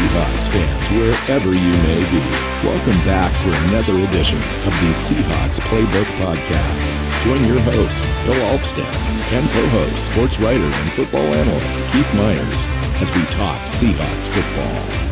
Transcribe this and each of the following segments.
Seahawks fans, wherever you may be. Welcome back for another edition of the Seahawks Playbook Podcast. Join your host, Bill Alvstad, and co-host, sports writer and football analyst Keith Myers as we talk Seahawks football.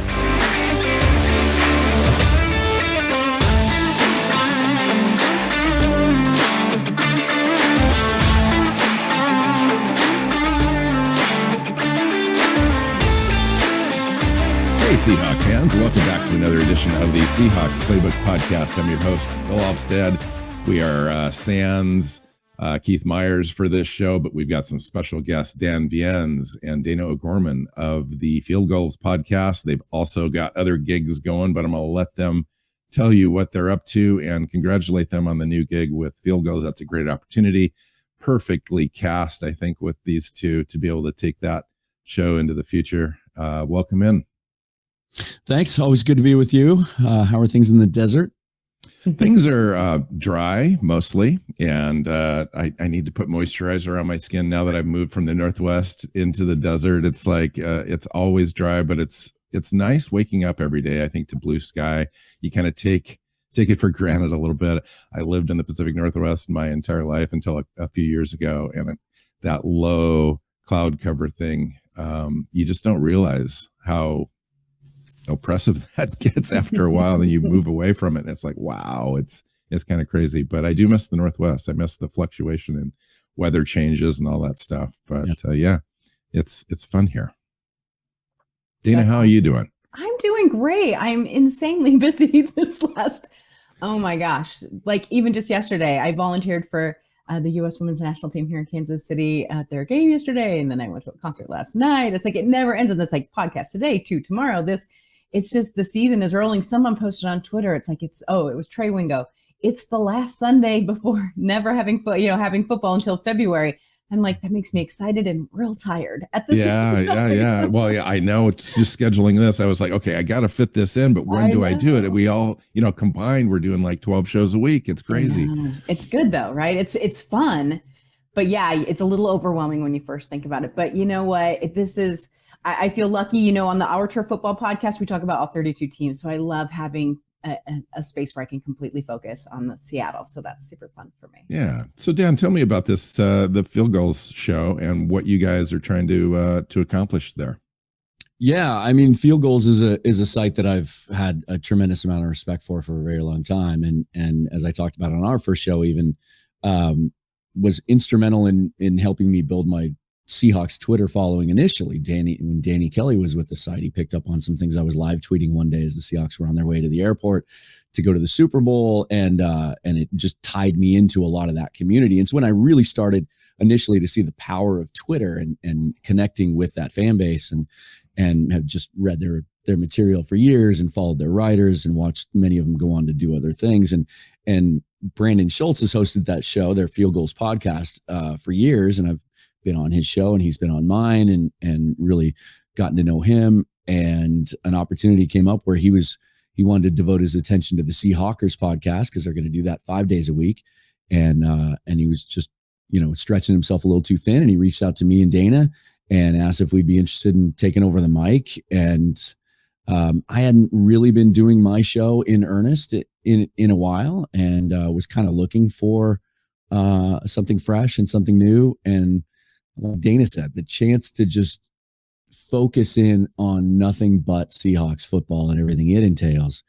Hey Seahawk fans, welcome back to another edition of the Seahawks Playbook Podcast. I'm your host, Bill Alvstad. We are sans Keith Myers for this show, but we've got some special guests, Viens and Dayna O'Gorman of the Fieldgulls Podcast. They've also got other gigs going, but I'm going to let them tell you what they're up to and congratulate them on the new gig with Fieldgulls. That's a great opportunity. Perfectly cast, I think, with these two to be able to take that show into the future. Welcome in. Thanks. Always good to be with you. How are things in the desert? Things are dry mostly, and I need to put moisturizer on my skin now that I've moved from the Northwest into the desert. It's like it's always dry, but it's nice waking up every day, I think, to blue sky. You kind of take it for granted a little bit. I lived in the Pacific Northwest my entire life until a few years ago, and that low cloud cover thing, you just don't realize how oppressive that gets after a while. Then you move away from it and it's like, wow, it's kind of crazy. But I do miss the Northwest. I miss the fluctuation in weather changes and all that stuff. But it's fun here. Dayna, how are you doing? I'm doing great. I'm insanely busy this oh my gosh. Like even just yesterday, I volunteered for the U.S. women's national team here in Kansas City at their game yesterday. And then I went to a concert last night. It's like, it never ends. And it's like podcast today, tomorrow, this. It's just the season is rolling. Someone posted on Twitter. It's like, it was Trey Wingo. It's the last Sunday before never having football until February. I'm like, that makes me excited and real tired at the same time. Yeah. Well, yeah, I know. It's just scheduling this. I was like, okay, I got to fit this in, but when do I do it? We all, combined, we're doing like 12 shows a week. It's crazy. It's good though, right? It's fun, but yeah, it's a little overwhelming when you first think about it. But you know what? I feel lucky, on the Our Turf Football Podcast, we talk about all 32 teams. So I love having a space where I can completely focus on the Seattle. So that's super fun for me. Yeah. So Dan, tell me about this, the Fieldgulls show and what you guys are trying to accomplish there. Yeah. I mean, Fieldgulls is a site that I've had a tremendous amount of respect for a very long time. And as I talked about on our first show, even was instrumental in helping me build my Seahawks Twitter following initially. When Danny Kelly was with the site, he picked up on some things I was live tweeting one day as the Seahawks were on their way to the airport to go to the Super Bowl, and it just tied me into a lot of that community. And so when I really started initially to see the power of Twitter and connecting with that fan base, and have just read their material for years and followed their writers and watched many of them go on to do other things. And Brandon Schultz has hosted that show, their Fieldgulls Podcast, for years, and I've been on his show and he's been on mine and really gotten to know him. And an opportunity came up where he wanted to devote his attention to the Seahawkers podcast because they're going to do that 5 days a week. And he was just, stretching himself a little too thin. And he reached out to me and Dayna and asked if we'd be interested in taking over the mic. And I hadn't really been doing my show in earnest in a while, and was kind of looking for something fresh and something new. And like Dayna said, the chance to just focus in on nothing but Seahawks football and everything it entails,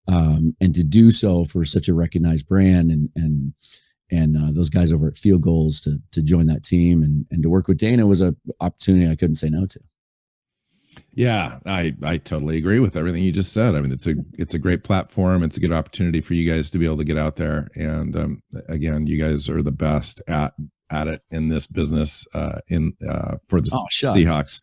and to do so for such a recognized brand and those guys over at Fieldgulls to join that team and to work with Dayna was an opportunity I couldn't say no to. Yeah, I totally agree with everything you just said. I mean, it's a great platform. It's a good opportunity for you guys to be able to get out there. And again, you guys are the best at it in this business for the Seahawks,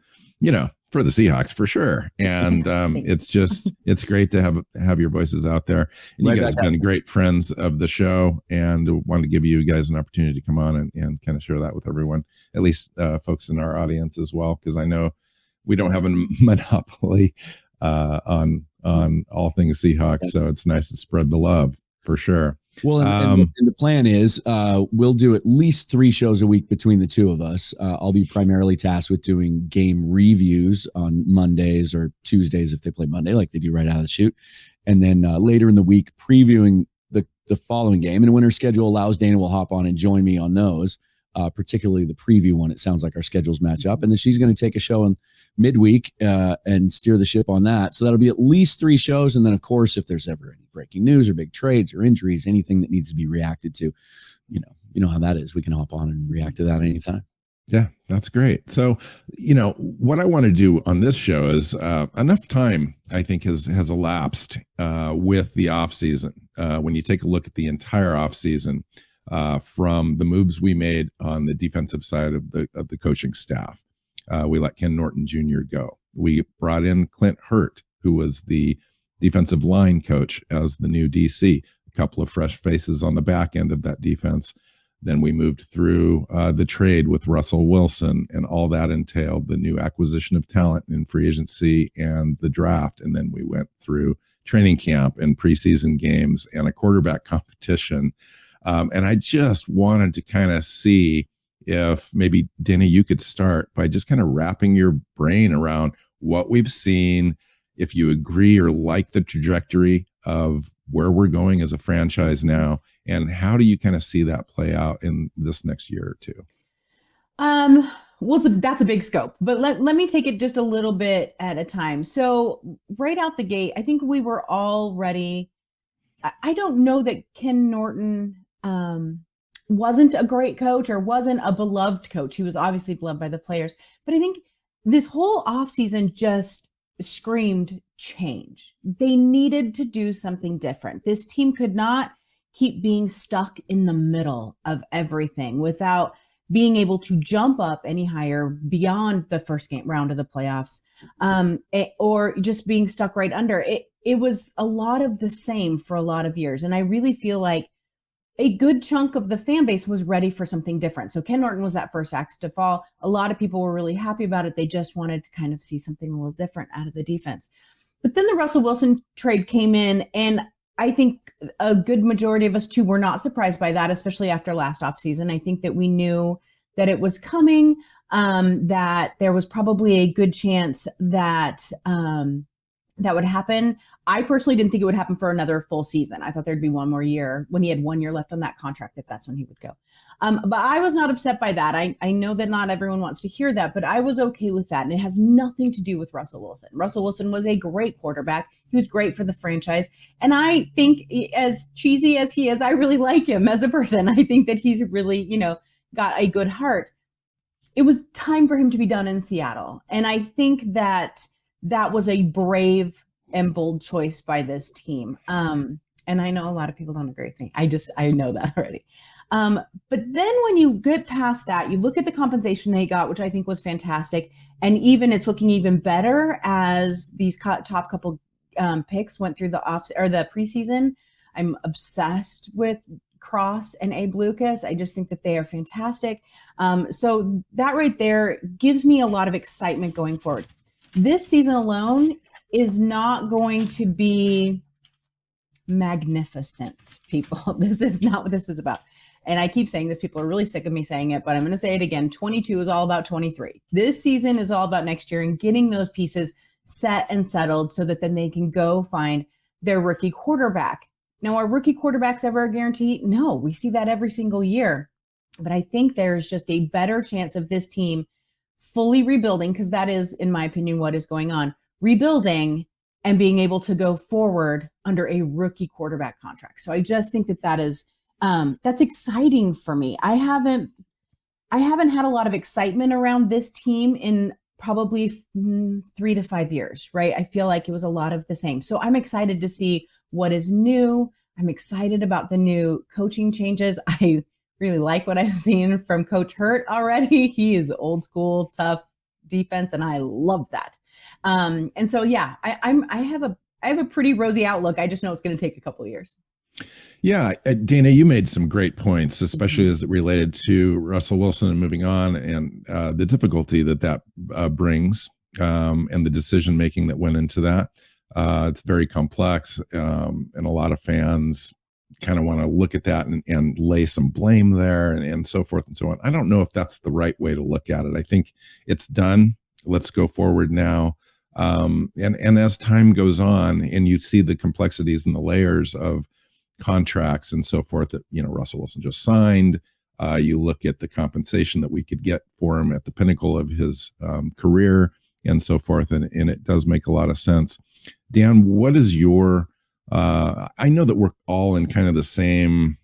for the Seahawks for sure. And it's great to have your voices out there. And you guys have been great friends of the show, and wanted to give you guys an opportunity to come on and kind of share that with everyone, at least folks in our audience as well, because I know we don't have a monopoly on all things Seahawks, so it's nice to spread the love for sure. Well, and the plan is we'll do at least 3 shows a week between the two of us. I'll be primarily tasked with doing game reviews on Mondays or Tuesdays if they play Monday, like they do right out of the chute. And then later in the week, previewing the following game. And when her schedule allows, Dayna will hop on and join me on those, particularly the preview one. It sounds like our schedules match up. And then she's going to take a show in midweek and steer the ship on that. So that'll be at least 3 shows. And then, of course, if there's ever any breaking news or big trades or injuries, anything that needs to be reacted to, you know how that is. We can hop on and react to that anytime. Yeah, that's great. So, what I want to do on this show is enough time, I think, has elapsed with the off season. When you take a look at the entire off season, from the moves we made on the defensive side of the coaching staff, we let Ken Norton Jr. go. We brought in Clint Hurt, who was the defensive line coach, as the new DC. A couple of fresh faces on the back end of that defense. Then we moved through the trade with Russell Wilson, and all that entailed the new acquisition of talent in free agency and the draft. And then we went through training camp and preseason games and a quarterback competition. And I just wanted to kind of see if maybe, Dayna, you could start by just kind of wrapping your brain around what we've seen, if you agree or like the trajectory of where we're going as a franchise now, and how do you kind of see that play out in this next year or two? Well, that's a big scope, but let me take it just a little bit at a time. So right out the gate, I think we were all ready. I don't know that Ken Norton wasn't a great coach or wasn't a beloved coach. He was obviously beloved by the players, but I think this whole offseason just screamed change. They needed to do something different. This team could not keep being stuck in the middle of everything without being able to jump up any higher beyond the first round of the playoffs, or just being stuck right under it. It was a lot of the same for a lot of years. And I really feel like a good chunk of the fan base was ready for something different. So Ken Norton was that first axe to fall. A lot of people were really happy about it. They just wanted to kind of see something a little different out of the defense. But then the Russell Wilson trade came in, and I think a good majority of us too were not surprised by that, especially after last offseason. I think that we knew that it was coming, that there was probably a good chance that that would happen. I personally didn't think it would happen for another full season. I thought there'd be one more year when he had 1 year left on that contract, that's when he would go. But I was not upset by that. I know that not everyone wants to hear that, but I was okay with that. And it has nothing to do with Russell Wilson. Russell Wilson was a great quarterback. He was great for the franchise. And I think, as cheesy as he is, I really like him as a person. I think that he's really, got a good heart. It was time for him to be done in Seattle. And I think that was a brave and bold choice by this team. And I know a lot of people don't agree with me. I know that already. But then when you get past that, you look at the compensation they got, which I think was fantastic. And even it's looking even better as these top couple picks went through the preseason. I'm obsessed with Cross and Abe Lucas. I just think that they are fantastic. So that right there gives me a lot of excitement going forward. This season alone is not going to be magnificent, people. This is not what this is about. And I keep saying this, people are really sick of me saying it, but I'm going to say it again. 22 is all about 23. This season is all about next year and getting those pieces set and settled so that then they can go find their rookie quarterback. Now, are rookie quarterbacks ever a guarantee? No, we see that every single year. But I think there's just a better chance of this team fully rebuilding, because that is, in my opinion, what is going on. Rebuilding and being able to go forward under a rookie quarterback contract. So I just think that is that's exciting for me. I haven't had a lot of excitement around this team in probably 3 to 5 years, right? I feel like it was a lot of the same. So I'm excited to see what is new. I'm excited about the new coaching changes. I really like what I've seen from Coach Hurt already. He is old school, tough defense, and I love that. And so, yeah, I have a pretty rosy outlook. I just know it's going to take a couple of years. Yeah, Dayna, you made some great points, especially as it related to Russell Wilson and moving on, and the difficulty that brings, and the decision making that went into that. It's very complex, and a lot of fans kind of want to look at that and lay some blame there and so forth and so on. I don't know if that's the right way to look at it. I think it's done. Let's go forward now. And as time goes on and you see the complexities and the layers of contracts and so forth that, Russell Wilson just signed, you look at the compensation that we could get for him at the pinnacle of his career and so forth. And it does make a lot of sense. Dan, what is your, I know that we're all in kind of the same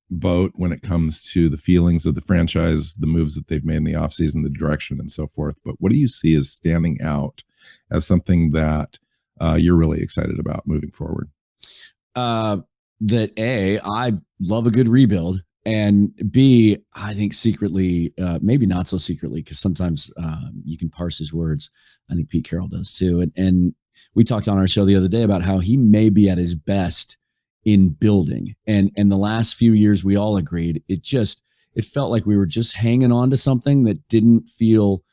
boat when it comes to the feelings of the franchise, the moves that they've made in the offseason, the direction and so forth. But what do you see as standing out as something that you're really excited about moving forward? That A, I love a good rebuild. And B, I think secretly, maybe not so secretly, because sometimes you can parse his words. I think Pete Carroll does too. And we talked on our show the other day about how he may be at his best in building. And the last few years, we all agreed, it felt like we were just hanging on to something that didn't feel,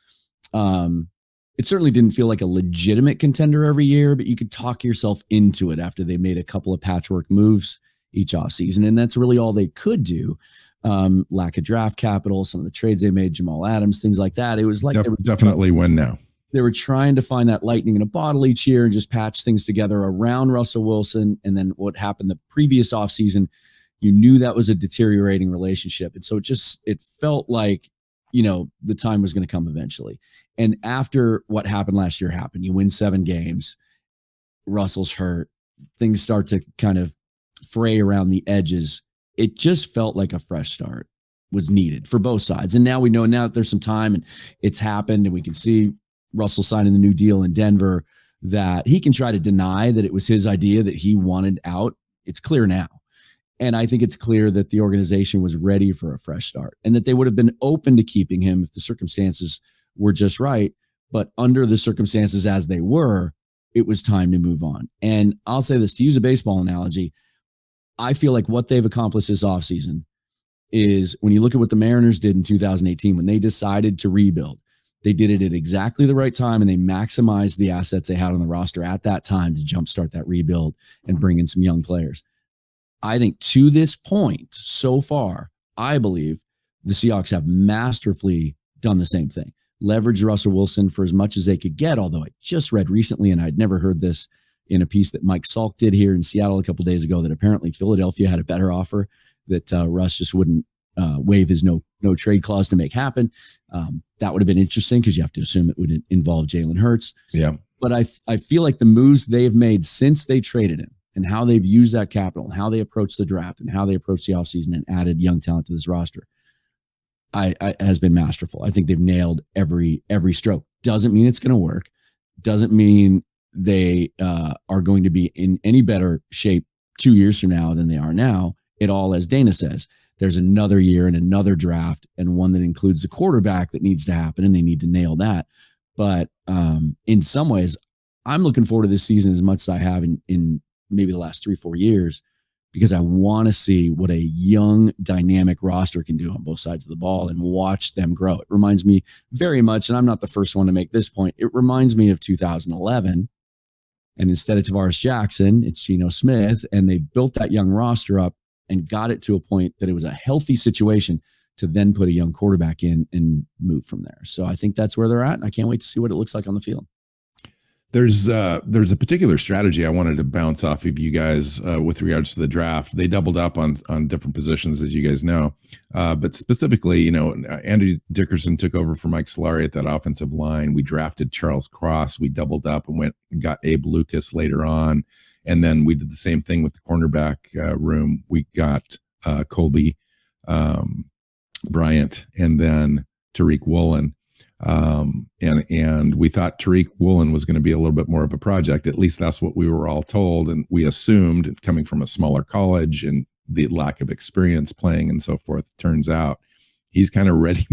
it certainly didn't feel like a legitimate contender every year, but you could talk yourself into it after they made a couple of patchwork moves each offseason. And that's really all they could do. Lack of draft capital, some of the trades they made, Jamal Adams, things like that. It was like definitely win now. They were trying to find that lightning in a bottle each year and just patch things together around Russell Wilson. And then what happened the previous offseason, you knew that was a deteriorating relationship. And so it felt like, the time was going to come eventually. And after what happened last year happened, you win 7 games, Russell's hurt, things start to kind of fray around the edges. It just felt like a fresh start was needed for both sides. And now we know that there's some time and it's happened, and we can see Russell signing the new deal in Denver, that he can try to deny that it was his idea, that he wanted out. It's clear now. And I think it's clear that the organization was ready for a fresh start and that they would have been open to keeping him if the circumstances were just right. But under the circumstances as they were, it was time to move on. And I'll say this, to use a baseball analogy, I feel like what they've accomplished this offseason is, when you look at what the Mariners did in 2018, when they decided to rebuild, they did it at exactly the right time, and they maximized the assets they had on the roster at that time to jumpstart that rebuild and bring in some young players. I think to this point, so far, I believe the Seahawks have masterfully done the same thing. Leverage Russell Wilson for as much as they could get, although I just read recently, and I'd never heard this in a piece that Mike Salk did here in Seattle a couple of days ago, that apparently Philadelphia had a better offer that Russ just wouldn't waive his no trade clause to make happen. That would have been interesting, because you have to assume it would involve Jalen Hurts. Yeah. But I feel like the moves they've made since they traded him, and how they've used that capital, and how they approach the draft, and how they approach the offseason and added young talent to this roster, has been masterful. I think they've nailed every stroke. Doesn't mean it's going to work. Doesn't mean they are going to be in any better shape 2 years from now than they are now. It all, as Dayna says, there's another year and another draft, and one that includes the quarterback that needs to happen, and they need to nail that. But in some ways, I'm looking forward to this season as much as I have in maybe the last 3-4 years, because I want to see what a young, dynamic roster can do on both sides of the ball and watch them grow. It reminds me very much, and I'm not the first one to make this point, it reminds me of 2011. And instead of Tavares Jackson, it's Geno Smith, and they built that young roster up and got it to a point that it was a healthy situation to then put a young quarterback in and move from there. So I think that's where they're at, and I can't wait to see what it looks like on the field. There's a particular strategy I wanted to bounce off of you guys with regards to the draft. They doubled up on different positions, as you guys know. But specifically, Andy Dickerson took over for Mike Solari at that offensive line. We drafted Charles Cross. We doubled up and went and got Abe Lucas later on. And then we did the same thing with the cornerback room. We got Colby Bryant and then Tariq Woolen. And we thought Tariq Woolen was going to be a little bit more of a project. At least that's what we were all told. And we assumed, coming from a smaller college and the lack of experience playing and so forth, turns out he's kind of ready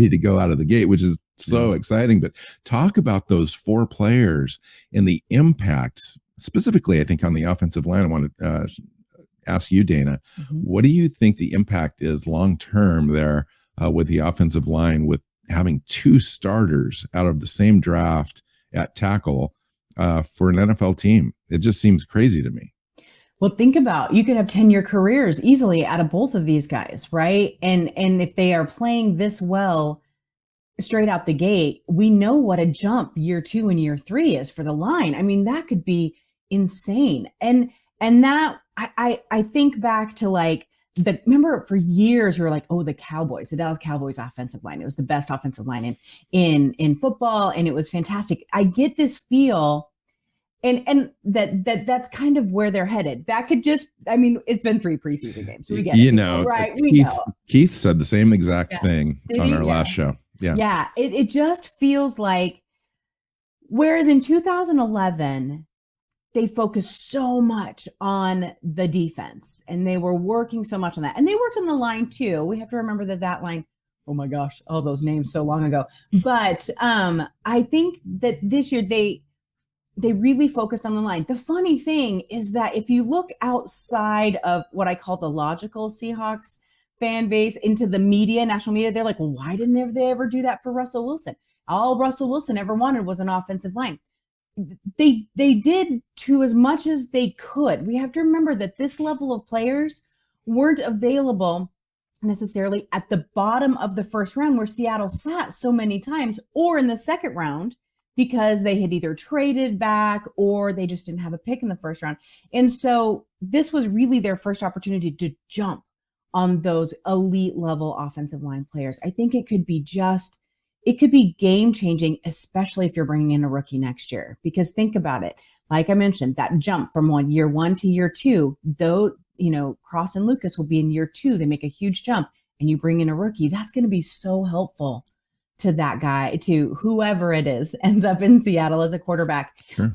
to go out of the gate, which is so exciting. But talk about those 4 players and the impact, specifically, I think, on the offensive line. I want to ask you, Dayna, what do you think the impact is long-term there with the offensive line, with having 2 starters out of the same draft at tackle for an NFL team? It just seems crazy to me. Well, think about, you could have 10-year careers easily out of both of these guys, right? And if they are playing this well straight out the gate, we know what a jump year 2 and year 3 is for the line. I mean, that could be insane. And that I think back to like remember for years we were like, oh, the Dallas Cowboys offensive line. It was the best offensive line in football, and it was fantastic. I get this feel. And that's kind of where they're headed. That could just, I mean, it's been 3 preseason games. So we get it. Right? Keith said the same exact thing on our last show. Yeah. Yeah. It just feels like, whereas in 2011, they focused so much on the defense and they were working so much on that. And they worked on the line too. We have to remember that line, oh my gosh, all those names so long ago. But I think that this year they really focused on the line. The funny thing is that if you look outside of what I call the logical Seahawks fan base into the media, national media, they're like, well, why didn't they ever do that for Russell Wilson? All Russell Wilson ever wanted was an offensive line. They did to as much as they could. We have to remember that this level of players weren't available necessarily at the bottom of the first round where Seattle sat so many times, or in the second round, because they had either traded back or they just didn't have a pick in the first round. And so this was really their first opportunity to jump on those elite level offensive line players. I think it could be game changing, especially if you're bringing in a rookie next year, because think about it. Like I mentioned, that jump from year 1 to year 2, though, Cross and Lucas will be in year 2. They make a huge jump and you bring in a rookie. That's going to be so helpful to that guy, to whoever it is ends up in Seattle as a quarterback. Sure.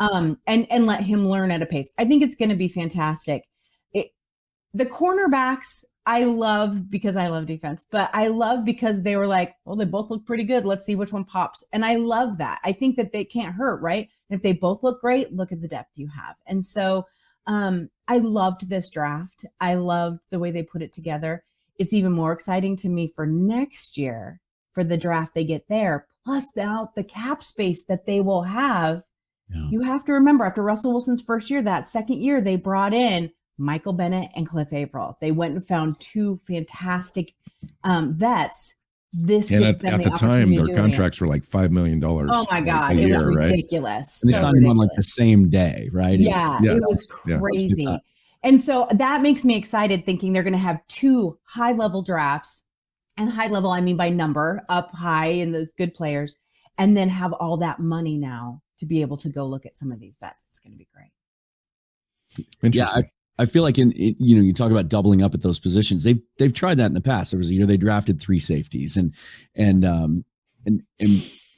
And let him learn at a pace. I think it's going to be fantastic. The cornerbacks, I love because I love defense, but I love because they were like, well, they both look pretty good. Let's see which one pops. And I love that. I think that they can't hurt, right? And if they both look great, look at the depth you have. And so I loved this draft. I loved the way they put it together. It's even more exciting to me for next year, for the draft they get there, plus now the cap space that they will have. Yeah. You have to remember, after Russell Wilson's first year, that second year, they brought in Michael Bennett and Cliff Averill. They went and found 2 fantastic vets. At the time, their contracts were like $5 million. Oh my God, it was ridiculous. And they signed them on like the same day, right? It was crazy. Yeah. And so that makes me excited, thinking they're going to have 2 high-level drafts. And high level, I mean by number, up high in those good players, and then have all that money now to be able to go look at some of these vets. It's going to be great. Yeah, I feel like you talk about doubling up at those positions. They've tried that in the past. There was a year they drafted 3 safeties,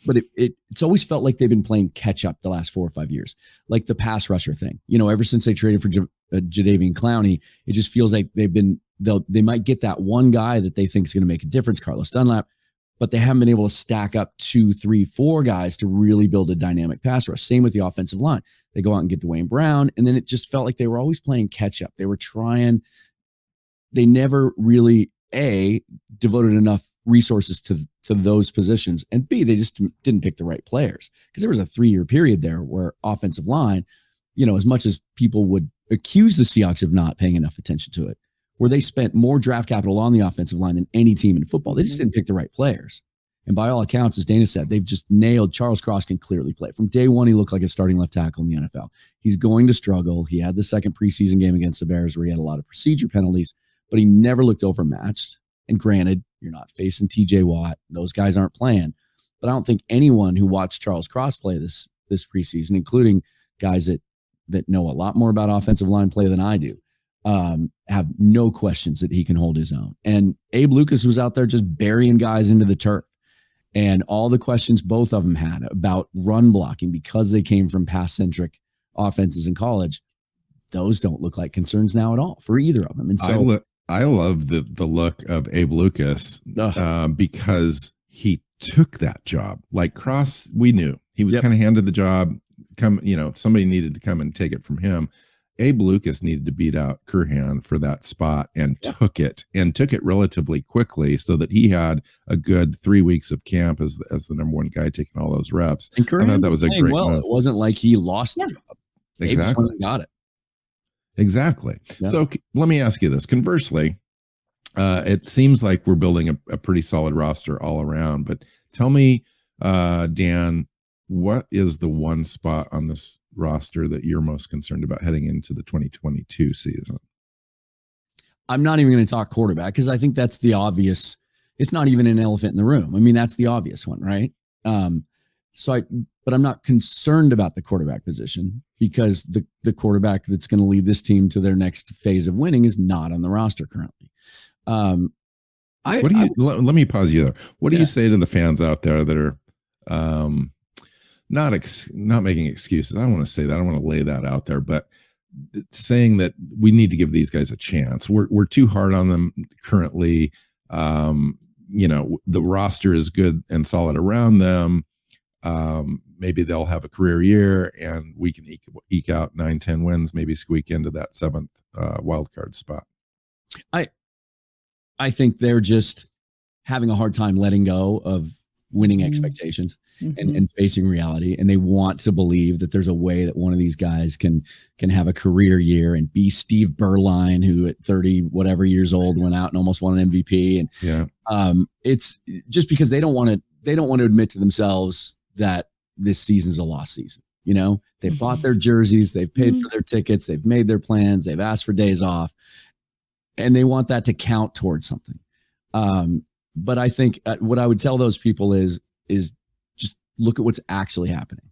but it's always felt like they've been playing catch up the last 4 or 5 years, like the pass rusher thing. Ever since they traded for Jadeveon Clowney, it just feels like they might get that one guy that they think is going to make a difference, Carlos Dunlap, but they haven't been able to stack up 2, 3, 4 guys to really build a dynamic pass rush. Same with the offensive line. They go out and get Dwayne Brown, and then it just felt like they were always playing catch up. They were trying. They never really, A, devoted enough resources to those positions, and B, they just didn't pick the right players, because there was a 3-year period there where offensive line, as much as people would accuse the Seahawks of not paying enough attention to it, where they spent more draft capital on the offensive line than any team in football. They just didn't pick the right players. And by all accounts, as Dayna said, they've just nailed. Charles Cross can clearly play. From day one, he looked like a starting left tackle in the NFL. He's going to struggle. He had the second preseason game against the Bears where he had a lot of procedure penalties, but he never looked overmatched. And granted, you're not facing TJ Watt. Those guys aren't playing. But I don't think anyone who watched Charles Cross play this preseason, including guys that know a lot more about offensive line play than I do, have no questions that he can hold his own. And Abe Lucas was out there just burying guys into the turf. And all the questions both of them had about run blocking, because they came from pass-centric offenses in college, those don't look like concerns now at all for either of them. And so I love the look of Abe Lucas because he took that job. Like Cross, we knew he was kind of handed the job. Somebody needed to come and take it from him. Abe Lucas needed to beat out Curhan for that spot and took it relatively quickly, so that he had a good 3 weeks of camp as the number one guy taking all those reps. And Curhan, I thought that was a great move. It wasn't like he lost the job. Exactly. Abe got it. Exactly. Yeah. So let me ask you this. Conversely, it seems like we're building a pretty solid roster all around, but tell me, Dan, what is the one spot on this roster that you're most concerned about heading into the 2022 season? I'm not even going to talk quarterback because I think that's the obvious. It's not even an elephant in the room. I mean, that's the obvious one, right? But I'm not concerned about the quarterback position because the quarterback that's going to lead this team to their next phase of winning is not on the roster currently. Let me pause you there. What do you say to the fans out there that are not making excuses? I don't want to say that. I don't want to lay that out there, but saying that we need to give these guys a chance. We're too hard on them currently. The roster is good and solid around them. Maybe they'll have a career year and we can eke out 9-10 wins, maybe squeak into that 7th wild card spot. I think they're just having a hard time letting go of winning expectations and facing reality. And they want to believe that there's a way that one of these guys can have a career year and be Steve Berline, who at 30 whatever years old went out and almost won an MVP. And it's just because they don't want to admit to themselves that this season's a lost season. They've bought their jerseys, they've paid for their tickets, they've made their plans, they've asked for days off, and they want that to count towards something. But I think what I would tell those people is just look at what's actually happening.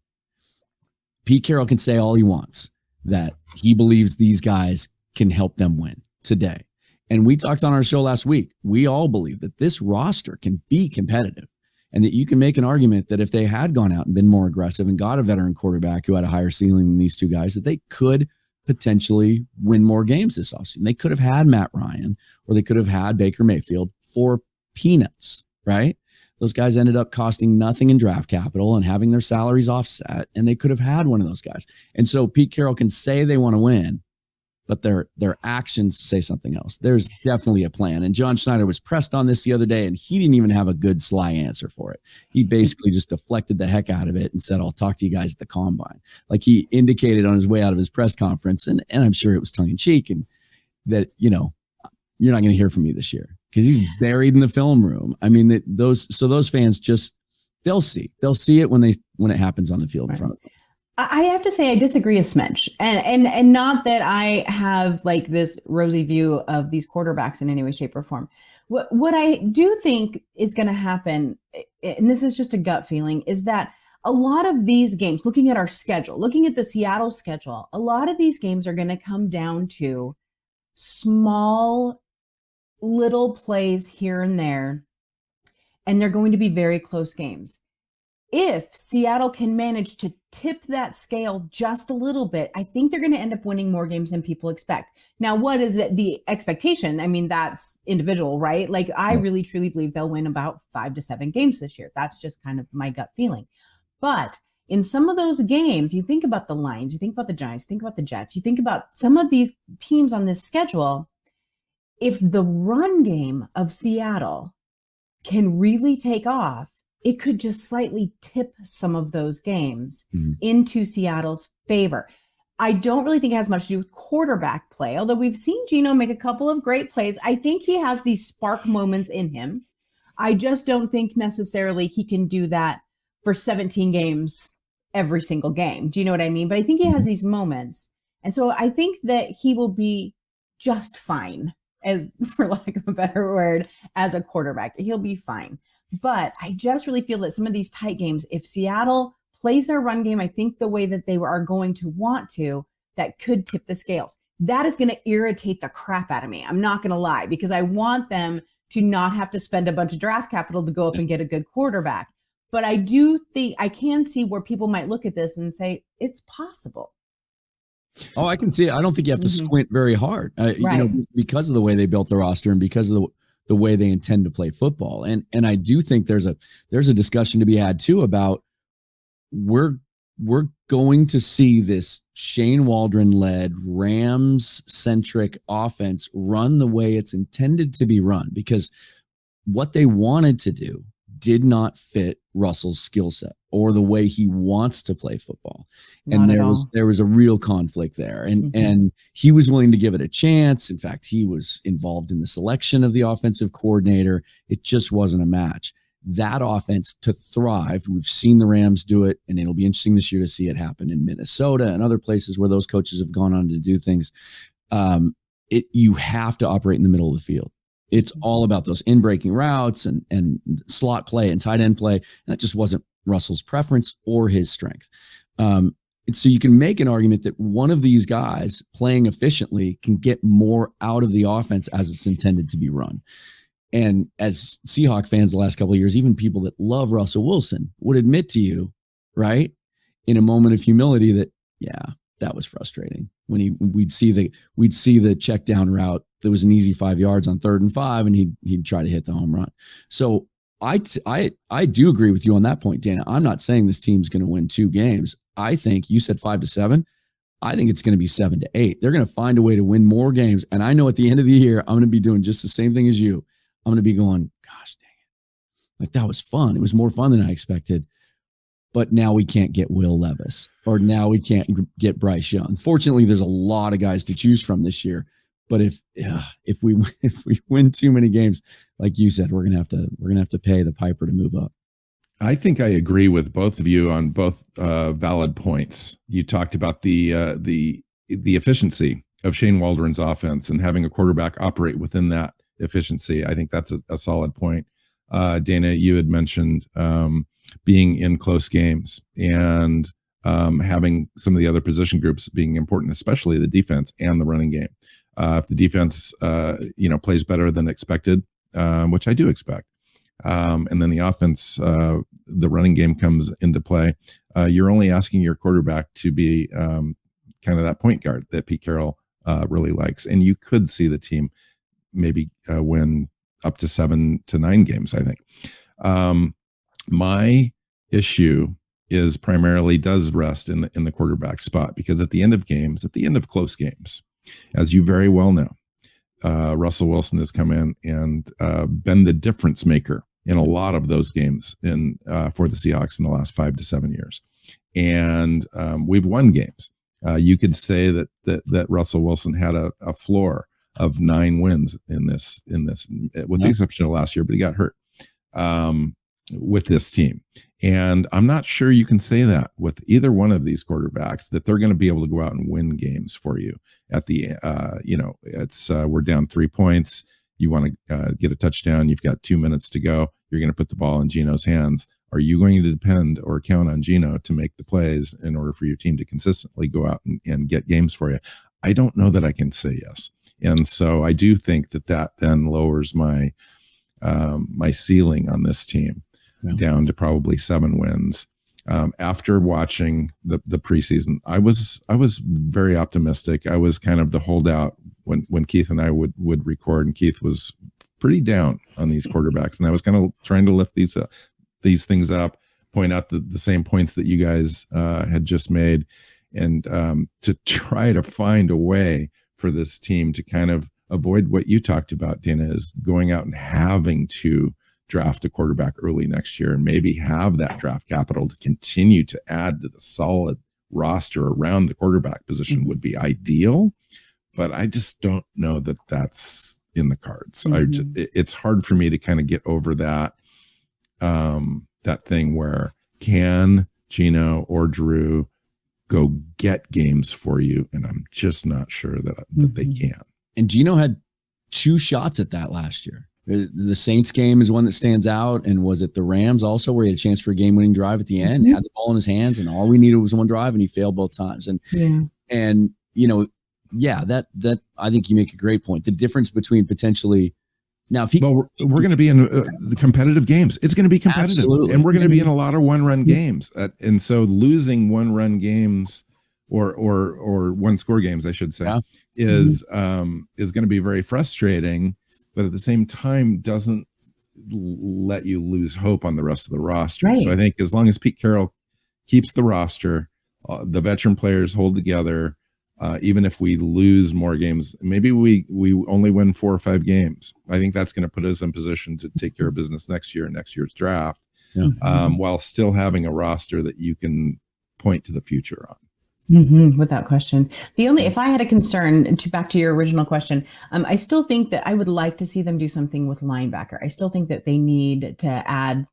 Pete Carroll can say all he wants that he believes these guys can help them win today. And we talked on our show last week. We all believe that this roster can be competitive and that you can make an argument that if they had gone out and been more aggressive and got a veteran quarterback who had a higher ceiling than these two guys, that they could potentially win more games this offseason. They could have had Matt Ryan or they could have had Baker Mayfield for peanuts, right? Those guys ended up costing nothing in draft capital and having their salaries offset, and they could have had one of those guys. And so Pete Carroll can say they want to win, but their actions say something else. There's definitely a plan. And John Schneider was pressed on this the other day, and he didn't even have a good sly answer for it. He basically just deflected the heck out of it and said, I'll talk to you guys at the combine. Like he indicated on his way out of his press conference, and I'm sure it was tongue in cheek, and that, you're not going to hear from me this year because he's buried in the film room. I mean, those fans just, they'll see it when it happens on the field in front of them. I have to say I disagree a smidge, and not that I have like this rosy view of these quarterbacks in any way, shape, or form. What I do think is going to happen, and this is just a gut feeling, is that a lot of these games, looking at our schedule, looking at the Seattle schedule, a lot of these games are going to come down to small little plays here and there, and they're going to be very close games. If Seattle can manage to tip that scale just a little bit, I think they're going to end up winning more games than people expect. Now, what is it, the expectation? I mean, that's individual, right? Like, I really, truly believe they'll win about 5 to 7 games this year. That's just kind of my gut feeling. But in some of those games, you think about the Lions, you think about the Giants, think about the Jets, you think about some of these teams on this schedule. If the run game of Seattle can really take off, it could just slightly tip some of those games into Seattle's favor. I don't really think it has much to do with quarterback play, although we've seen Geno make a couple of great plays. I think he has these spark moments in him. I just don't think necessarily he can do that for 17 games every single game. Do you know what I mean? But I think he has these moments. And so I think that he will be just fine, as for lack of a better word, as a quarterback. He'll be fine. But I just really feel that some of these tight games, if Seattle plays their run game, I think the way that they are going to want to, that could tip the scales. That is going to irritate the crap out of me. I'm not going to lie, because I want them to not have to spend a bunch of draft capital to go up and get a good quarterback. But I do think I can see where people might look at this and say it's possible. Oh, I can see it. I don't think you have to squint very hard, because of the way they built the roster and because of the way they intend to play football. And I do think there's a discussion to be had too about we're going to see this Shane Waldron led Rams centric offense run the way it's intended to be run, because what they wanted to do did not fit Russell's skill set or the way he wants to play football. Not And at there was a real conflict there. And Mm-hmm. and he was willing to give it a chance. In fact, he was involved in the selection of the offensive coordinator. It just wasn't a match. That offense to thrive, we've seen the Rams do it, and it'll be interesting this year to see it happen in Minnesota and other places where those coaches have gone on to do things. You have to operate in the middle of the field. It's all about those in-breaking routes and slot play and tight end play. And that just wasn't Russell's preference or his strength. And so you can make an argument that one of these guys playing efficiently can get more out of the offense as it's intended to be run. And as Seahawk fans the last couple of years, even people that love Russell Wilson would admit to you, right, in a moment of humility that, yeah, that was frustrating when we'd see the check down route that was an easy 5 yards on 3rd and 5, and he'd try to hit the home run. So I do agree with you on that point, Dayna. I'm not saying this team's going to win 2 games. I think you said 5-7. I think it's going to be 7-8. They're going to find a way to win more games. And I know at the end of the year, I'm going to be doing just the same thing as you. I'm going to be going, gosh, dang it. Like, that was fun. It was more fun than I expected. But now we can't get Will Levis, or now we can't get Bryce Young. Fortunately, there's a lot of guys to choose from this year. But if we win too many games, like you said, we're gonna have to pay the piper to move up. I think I agree with both of you on both valid points. You talked about the efficiency of Shane Waldron's offense and having a quarterback operate within that efficiency. I think that's a solid point. Dayna, you had mentioned being in close games and having some of the other position groups being important, especially the defense and the running game. If the defense, plays better than expected, which I do expect, and then the offense, the running game comes into play, you're only asking your quarterback to be kind of that point guard that Pete Carroll really likes. And you could see the team maybe win up to 7 to 9 games, I think. My issue is primarily does rest in the quarterback spot, because at the end of close games, as you very well know, Russell Wilson has come in and been the difference maker in a lot of those games for the Seahawks in the last 5 to 7 years. And we've won games. You could say that Russell Wilson had a floor of 9 wins in this, with the exception of last year, but he got hurt with this team. And I'm not sure you can say that with either one of these quarterbacks, that they're going to be able to go out and win games for you at the, it's we're down 3 points. You want to get a touchdown. You've got 2 minutes to go. You're going to put the ball in Geno's hands. Are you going to depend or count on Geno to make the plays in order for your team to consistently go out and get games for you? I don't know that I can say yes. And so I do think that then lowers my ceiling on this team down to probably 7 wins. After watching the preseason, I was very optimistic. I was kind of the holdout when Keith and I would record, and Keith was pretty down on these quarterbacks, and I was kind of trying to lift these things up, point out the same points that you guys had just made, and to try to find a way for this team to kind of avoid what you talked about, Dayna, is going out and having to draft a quarterback early next year, and maybe have that draft capital to continue to add to the solid roster around the quarterback position would be ideal. But I just don't know that that's in the cards. It's hard for me to kind of get over that thing where can Geno or Drew go get games for you, and I'm just not sure that they can. And Geno had 2 shots at that last year. The Saints game is one that stands out, and was it the Rams also, where he had a chance for a game-winning drive at the end, had the ball in his hands, and all we needed was one drive, and he failed both times. And that I think you make a great point. The difference between potentially now, if we're going to be in the competitive games. It's going to be competitive, absolutely. And we're going to be in a lot of one-run games, and so losing one-run games or one-score games, I should say, is going to be very frustrating. But at the same time, doesn't let you lose hope on the rest of the roster. Right. So I think as long as Pete Carroll keeps the roster, the veteran players hold together, even if we lose more games, maybe we only win 4 or 5 games. I think that's going to put us in position to take care of business next year's draft, while still having a roster that you can point to the future on. Without question. If I had a concern, back to your original question, I still think that I would like to see them do something with linebacker. I still think that they need to add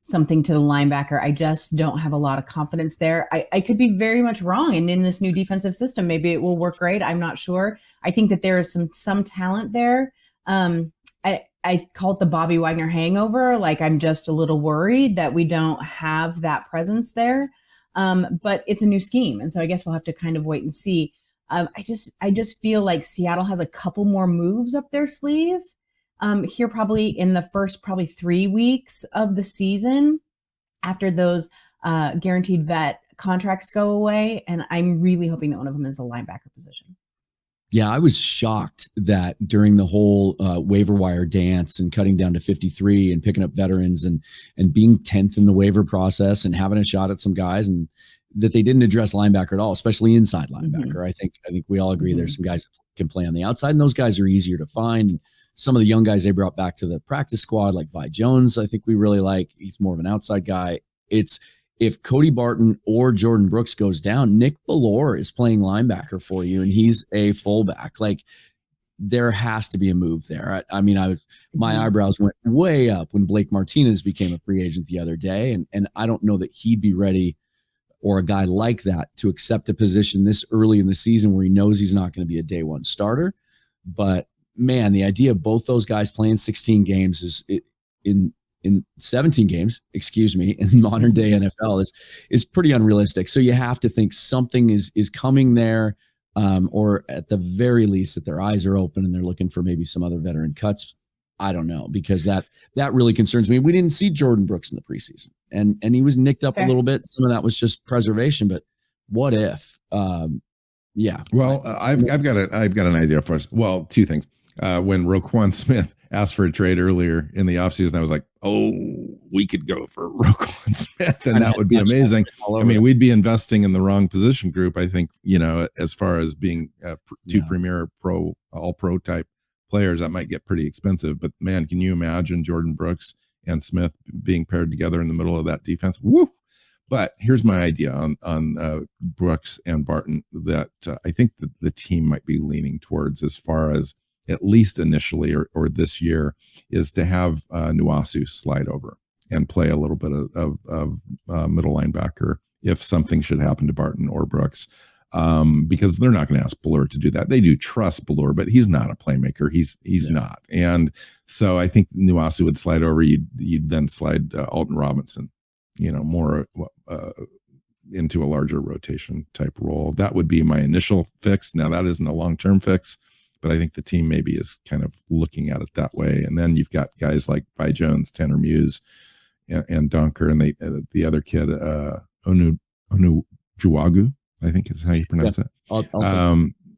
something to the linebacker. I just don't have a lot of confidence there. I could be very much wrong. And in this new defensive system, maybe it will work great. I'm not sure. I think that there is some talent there. I call it the Bobby Wagner hangover. Like, I'm just a little worried that we don't have that presence there. But it's a new scheme. And so I guess we'll have to kind of wait and see. I just feel like Seattle has a couple more moves up their sleeve here, probably in the first 3 weeks of the season after those guaranteed vet contracts go away. And I'm really hoping that one of them is a linebacker position. Yeah, I was shocked that during the whole waiver wire dance and cutting down to 53 and picking up veterans and being 10th in the waiver process and having a shot at some guys, and that they didn't address linebacker at all, especially inside linebacker. I think we all agree there's some guys that can play on the outside, and those guys are easier to find. Some of the young guys they brought back to the practice squad, like Viens Jones, I think we really like. He's more of an outside guy. If Cody Barton or Jordan Brooks goes down, Nick Bellore is playing linebacker for you, and he's a fullback. Like, there has to be a move there. My eyebrows went way up when Blake Martinez became a free agent the other day, and I don't know that he'd be ready, or a guy like that, to accept a position this early in the season where he knows he's not going to be a day one starter. But man, the idea of both those guys playing 16 games in 17 games, in modern day NFL is pretty unrealistic. So you have to think something is coming there, or at the very least that their eyes are open and they're looking for maybe some other veteran cuts. I don't know, because that really concerns me. We didn't see Jordan Brooks in the preseason, and he was nicked up a little bit. Some of that was just preservation, but what if? Yeah. Well, I've got an idea for us. Well, 2 things. When Roquan Smith asked for a trade earlier in the offseason, I was like, we could go for Roquan Smith, and that would be amazing. I mean, we'd be investing in the wrong position group, I think, as far as being 2 premier all-pro type players, that might get pretty expensive. But man, can you imagine Jordan Brooks and Smith being paired together in the middle of that defense? Woo! But here's my idea on Brooks and Barton that I think that the team might be leaning towards, as far as at least initially or this year, is to have Nuasu slide over and play a little bit of middle linebacker if something should happen to Barton or Brooks, because they're not going to ask Bellore to do that. They do trust Bellore, but he's not a playmaker. He's not. And so I think Nuasu would slide over. You'd then slide Alton Robinson, more into a larger rotation type role. That would be my initial fix. Now, that isn't a long-term fix, but I think the team maybe is kind of looking at it that way. And then you've got guys like Viens Jones, Tanner Muse, and Donker, and the other kid, Onu Juagu, I think is how you pronounce it.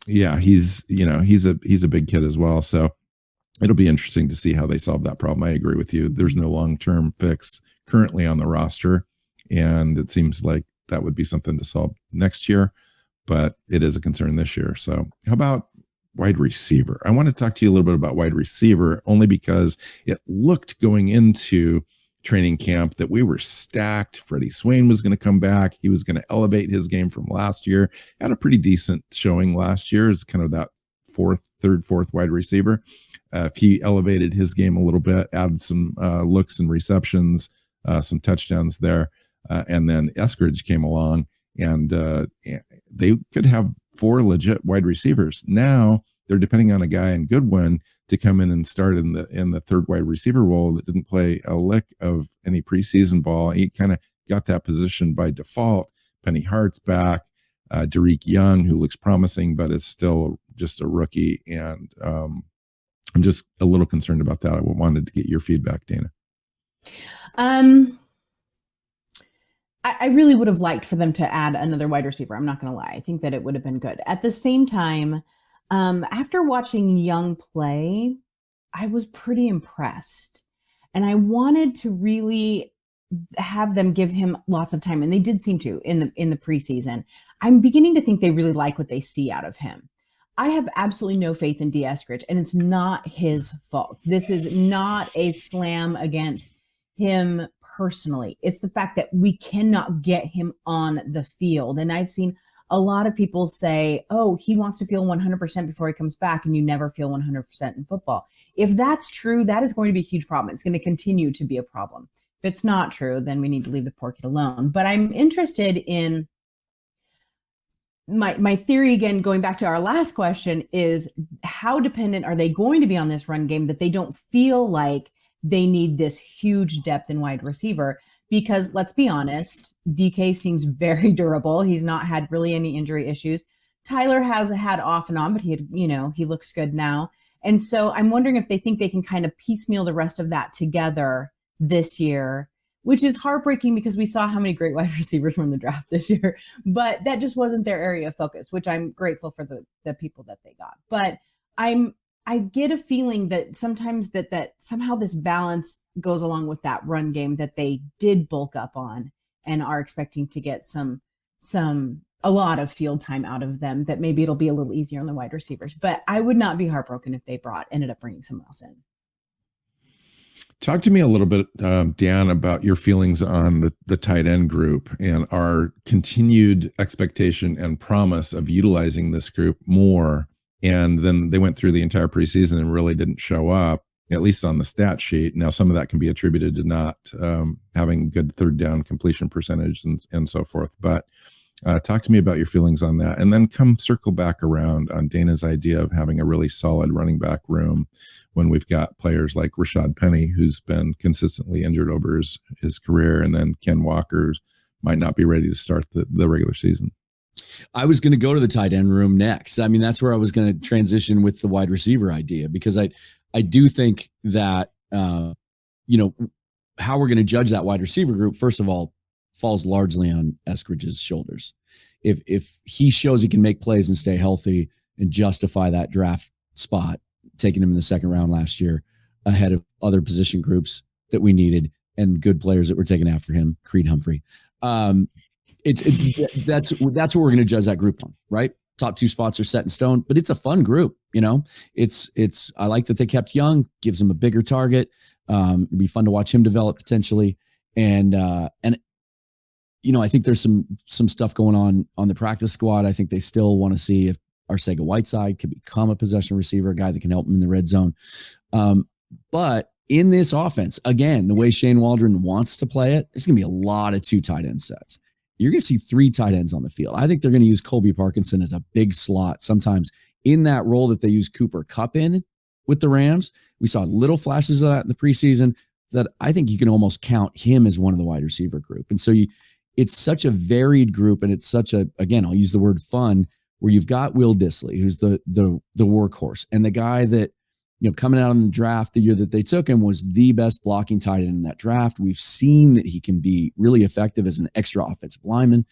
He's a big kid as well. So it'll be interesting to see how they solve that problem. I agree with you. There's no long-term fix currently on the roster, and it seems like that would be something to solve next year, but it is a concern this year. So how about wide receiver? I want to talk to you a little bit about wide receiver, only because it looked going into training camp that we were stacked. Freddie Swain was going to come back. He was going to elevate his game from last year. Had a pretty decent showing last year as kind of that third, fourth wide receiver. If he elevated his game a little bit, added some looks and receptions, some touchdowns there, and then Eskridge came along, and they could have 4 legit wide receivers. Now they're depending on a guy in Goodwin to come in and start in the third wide receiver role that didn't play a lick of any preseason ball. He kind of got that position by default. Penny Hart's back. Derek Young, who looks promising but is still just a rookie, and I'm just a little concerned about that. I wanted to get your feedback, Dayna. I really would have liked for them to add another wide receiver. I'm not going to lie. I think that it would have been good. At the same time, after watching Young play, I was pretty impressed. And I wanted to really have them give him lots of time, and they did seem to in the preseason. I'm beginning to think they really like what they see out of him. I have absolutely no faith in D. Eskridge, and it's not his fault. This is not a slam against him personally. It's the fact that we cannot get him on the field. And I've seen a lot of people say, oh, he wants to feel 100% before he comes back, and you never feel 100% in football. If that's true, that is going to be a huge problem. It's going to continue to be a problem. If it's not true, then we need to leave the poor kid alone. But I'm interested in my theory, again, going back to our last question, is how dependent are they going to be on this run game that they don't feel like they need this huge depth in wide receiver? Because let's be honest, DK seems very durable. He's not had really any injury issues. Tyler has had off and on, but he looks good now. And so I'm wondering if they think they can kind of piecemeal the rest of that together this year, which is heartbreaking because we saw how many great wide receivers were in the draft this year, but that just wasn't their area of focus, which I'm grateful for the people that they got. But I get a feeling that sometimes that somehow this balance goes along with that run game that they did bulk up on and are expecting to get a lot of field time out of them, that maybe it'll be a little easier on the wide receivers. But I would not be heartbroken if they ended up bringing someone else in. Talk to me a little bit, Dan, about your feelings on the tight end group and our continued expectation and promise of utilizing this group more. And then they went through the entire preseason and really didn't show up, at least on the stat sheet. Now, some of that can be attributed to not having good third down completion percentage and so forth. But talk to me about your feelings on that. And then come circle back around on Dayna's idea of having a really solid running back room when we've got players like Rashad Penny, who's been consistently injured over his career, and then Ken Walker might not be ready to start the regular season. I was going to go to the tight end room next. I mean, that's where I was going to transition with the wide receiver idea, because I do think that, how we're going to judge that wide receiver group, first of all, falls largely on Eskridge's shoulders. If he shows he can make plays and stay healthy and justify that draft spot, taking him in the second round last year ahead of other position groups that we needed and good players that were taken after him, Creed Humphrey. That's what we're going to judge that group on, right? Top two spots are set in stone, but it's a fun group. I like that they kept Young, gives him a bigger target. It'd be fun to watch him develop potentially. And I think there's some stuff going on the practice squad. I think they still want to see if Arcega-Whiteside could become a possession receiver, a guy that can help them in the red zone. But in this offense, again, the way Shane Waldron wants to play it, there's going to be a lot of 2 tight end sets. You're going to see 3 tight ends on the field. I think they're going to use Colby Parkinson as a big slot sometimes in that role that they use Cooper Kupp in with the Rams. We saw little flashes of that in the preseason that I think you can almost count him as one of the wide receiver group. And so it's such a varied group, and it's such again, I'll use the word fun, where you've got Will Dissly, who's the workhorse, and the guy that, coming out in the draft the year that they took him was the best blocking tight end in that draft. We've seen that he can be really effective as an extra offensive lineman,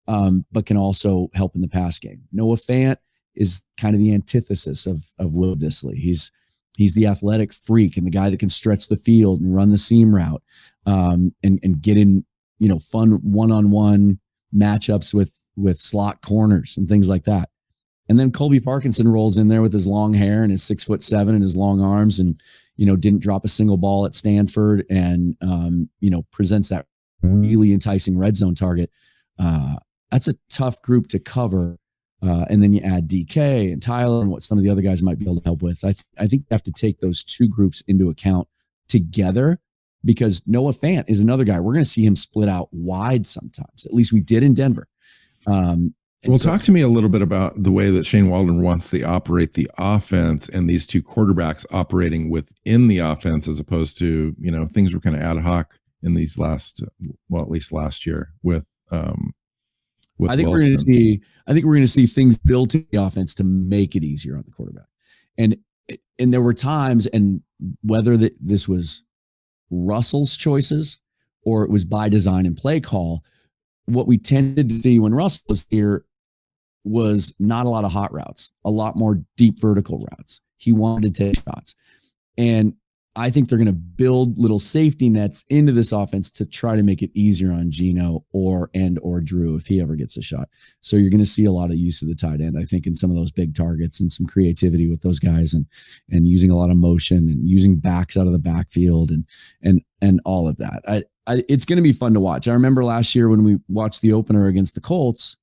but can also help in the pass game. Noah Fant is kind of the antithesis of Will Dissly. He's the athletic freak and the guy that can stretch the field and run the seam route, and get in, fun one-on-one matchups with slot corners and things like that. And then Colby Parkinson rolls in there with his long hair and his 6'7" and his long arms, and, didn't drop a single ball at Stanford, and, presents that really enticing red zone target. That's a tough group to cover. And then you add DK and Tyler and what some of the other guys might be able to help with. I think you have to take those 2 groups into account together, because Noah Fant is another guy. We're going to see him split out wide sometimes. At least we did in Denver. Talk to me a little bit about the way that Shane Waldron wants to operate the offense, and these 2 quarterbacks operating within the offense, as opposed to, things were kind of ad hoc in these at least last year with I think Wilson. I think we're going to see things built in the offense to make it easier on the quarterback. And there were times, and whether this was Russell's choices or it was by design and play call, what we tended to see when Russell was here was not a lot of hot routes, a lot more deep vertical routes. He wanted to take shots. And I think they're going to build little safety nets into this offense to try to make it easier on Geno or Drew if he ever gets a shot. So you're going to see a lot of use of the tight end, I think, in some of those big targets and some creativity with those guys and using a lot of motion and using backs out of the backfield and all of that. It's going to be fun to watch. I remember last year when we watched the opener against the Colts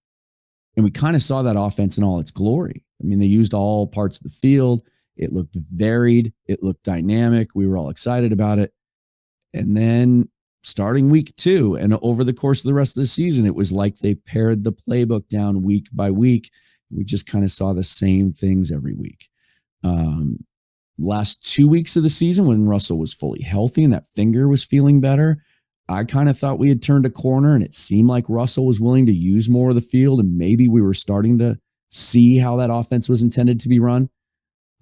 and we kind of saw that offense in all its glory. I mean, they used all parts of the field. It looked varied. It looked dynamic. We were all excited about it. And then starting week 2 and over the course of the rest of the season, it was like they pared the playbook down week by week. We just kind of saw the same things every week. Last 2 weeks of the season when Russell was fully healthy and that finger was feeling better, I kind of thought we had turned a corner and it seemed like Russell was willing to use more of the field and maybe we were starting to see how that offense was intended to be run.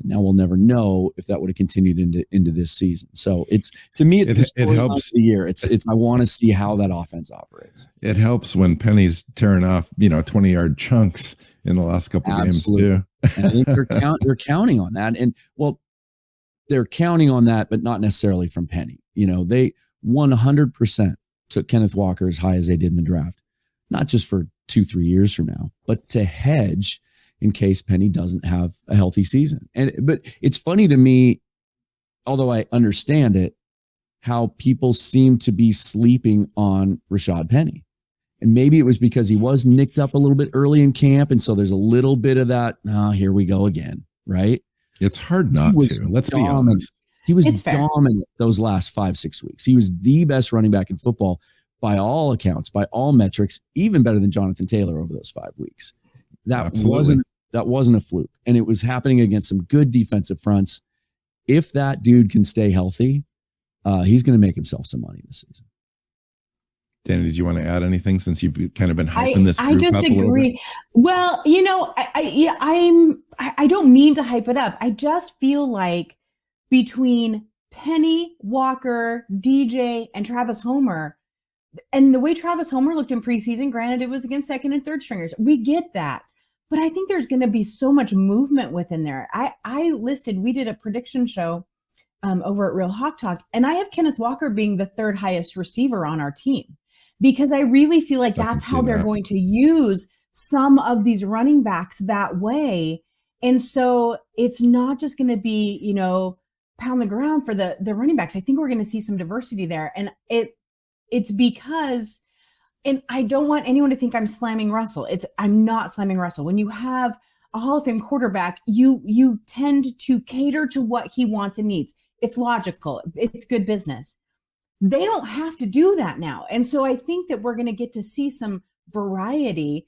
Now we'll never know if that would have continued into this season. So it's, to me, it's it helps of the year. It's I want to see how that offense operates. It helps when Penny's tearing off 20-yard chunks in the last couple of games too. And I think they're counting on that. And well, they're counting on that, but not necessarily from Penny. They 100% took Kenneth Walker as high as they did in the draft, not just for 2-3 years from now, but to hedge in case Penny doesn't have a healthy season. But it's funny to me, although I understand it, how people seem to be sleeping on Rashad Penny. And maybe it was because he was nicked up a little bit early in camp. And so there's a little bit of that, here we go again, right? It's hard not to. Let's be honest. He was dominant those last 5-6 weeks. He was the best running back in football by all accounts, by all metrics, even better than Jonathan Taylor over those 5 weeks. That wasn't a fluke. And it was happening against some good defensive fronts. If that dude can stay healthy, he's going to make himself some money this season. Dayna, did you want to add anything since you've kind of been hyping this group I just up a little agree. bit? Well, I don't mean to hype it up. I just feel like between Penny, Walker, DJ, and Travis Homer, and the way Travis Homer looked in preseason, granted it was against second and third stringers, we get that. But I think there's going to be so much movement within there. We did a prediction show over at Real Hawk Talk, and I have Kenneth Walker being the third highest receiver on our team because I really feel like that's how they're going to use some of these running backs that way. And so it's not just going to be, pound the ground for the running backs. I think we're going to see some diversity there. And it's because, and I don't want anyone to think I'm slamming Russell. I'm not slamming Russell. When you have a Hall of Fame quarterback, you tend to cater to what he wants and needs. It's logical. It's good business. They don't have to do that now. And so I think that we're going to get to see some variety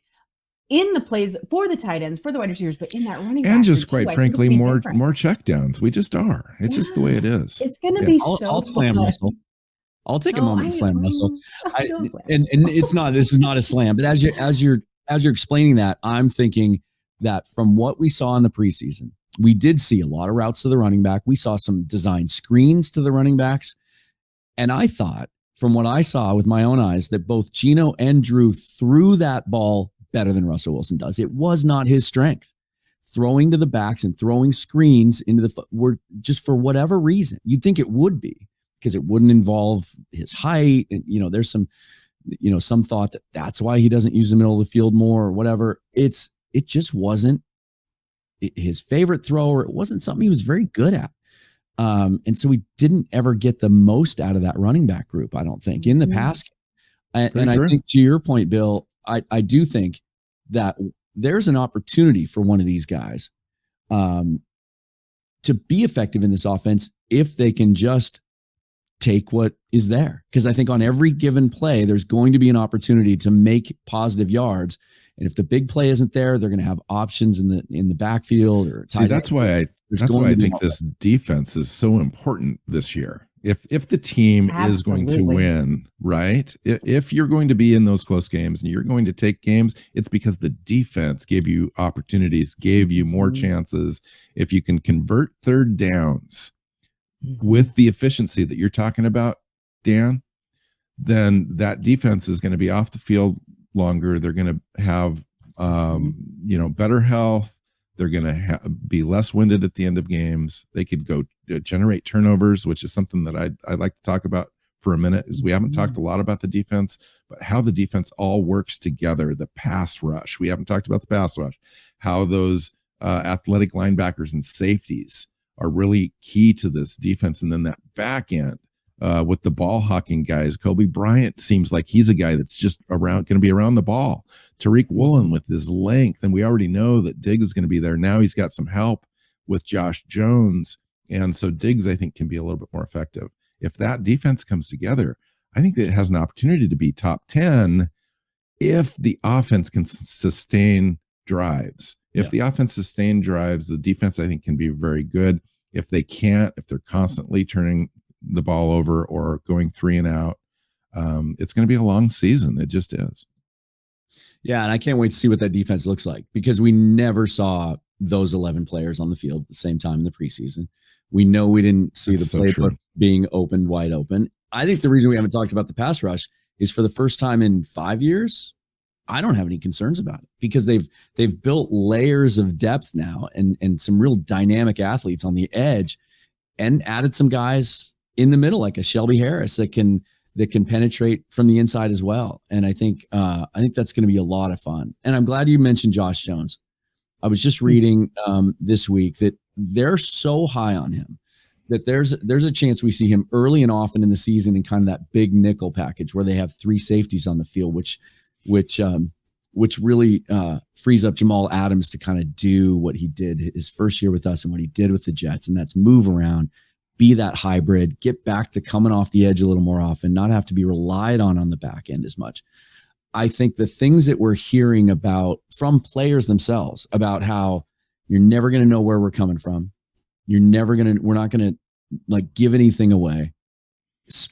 in the plays for the tight ends, for the wide receivers, but in that running back. And just quite frankly, more check downs. We just are. It's just the way it is. It's going to be I'll slam Russell. I'll take a moment and slam Russell. And this is not a slam, but as you're explaining that, I'm thinking that from what we saw in the preseason, we did see a lot of routes to the running back. We saw some design screens to the running backs. And I thought from what I saw with my own eyes that both Geno and Drew threw that ball better than Russell Wilson does. It was not his strength. Throwing to the backs and throwing screens into were just for whatever reason. You'd think it would be because it wouldn't involve his height. And, there's some thought that that's why he doesn't use the middle of the field more or whatever. It just wasn't his favorite thrower. It wasn't something he was very good at. And so we didn't ever get the most out of that running back group, I don't think, in the past. And I think to your point, Bill, I do think that there's an opportunity for one of these guys to be effective in this offense if they can just take what is there. Because I think on every given play, there's going to be an opportunity to make positive yards. And if the big play isn't there, they're going to have options in the backfield or tight end. That's why I think this defense is so important this year. If the team is going to win, right? If you're going to be in those close games and you're going to take games, it's because the defense gave you opportunities, gave you more chances. If you can convert third downs with the efficiency that you're talking about, Dan, then that defense is going to be off the field longer. They're going to have, better health. They're going to be less winded at the end of games. They could go generate turnovers, which is something that I'd like to talk about for a minute, is we haven't talked a lot about the defense, but how the defense all works together. The pass rush. We haven't talked about the pass rush, how those athletic linebackers and safeties are really key to this defense. And then that back end with the ball hawking guys. Kobe Bryant seems like he's a guy that's just going to be around the ball. Tariq Woolen with his length. And we already know that Diggs is going to be there. Now he's got some help with Josh Jones. And so Diggs, I think, can be a little bit more effective. If that defense comes together, I think that it has an opportunity to be top 10 if the offense can sustain drives. If the offense sustains drives, the defense, I think, can be very good. If they can't, if they're constantly turning the ball over or going 3 and out, it's going to be a long season. It just is. Yeah, and I can't wait to see what that defense looks like, because we never saw those 11 players on the field at the same time in the preseason. We know we didn't see the playbook being opened wide open. I think the reason we haven't talked about the pass rush is, for the first time in 5 years, I don't have any concerns about it, because they've built layers of depth now and some real dynamic athletes on the edge, and added some guys in the middle like a Shelby Harris that can penetrate from the inside as well. And I think that's going to be a lot of fun. And I'm glad you mentioned Josh Jones. I was just reading this week that they're so high on him that there's a chance we see him early and often in the season in kind of that big nickel package where they have 3 safeties on the field, which really frees up Jamal Adams to kind of do what he did his first year with us and what he did with the Jets, and that's move around, be that hybrid, get back to coming off the edge a little more often, not have to be relied on the back end as much. I think the things that we're hearing about from players themselves about how you're never going to know where we're coming from, we're not going to like give anything away.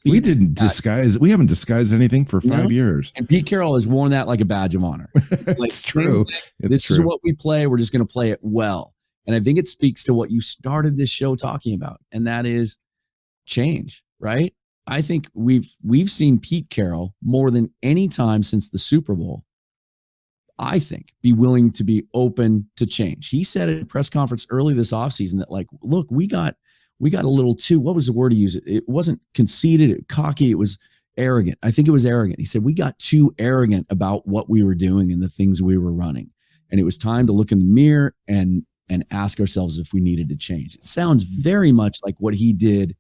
We haven't disguised anything for 5 years. And Pete Carroll has worn that like a badge of honor. It's true. This is what we play. We're just going to play it well. And I think it speaks to what you started this show talking about, and that is change, right? I think we've seen Pete Carroll more than any time since the Super Bowl, I think, be willing to be open to change. He said at a press conference early this offseason that, like, look, we got a little too, what was the word he used? It wasn't conceited, cocky, it was arrogant. I think it was arrogant. He said, we got too arrogant about what we were doing and the things we were running. And it was time to look in the mirror and ask ourselves if we needed to change. It sounds very much like what he did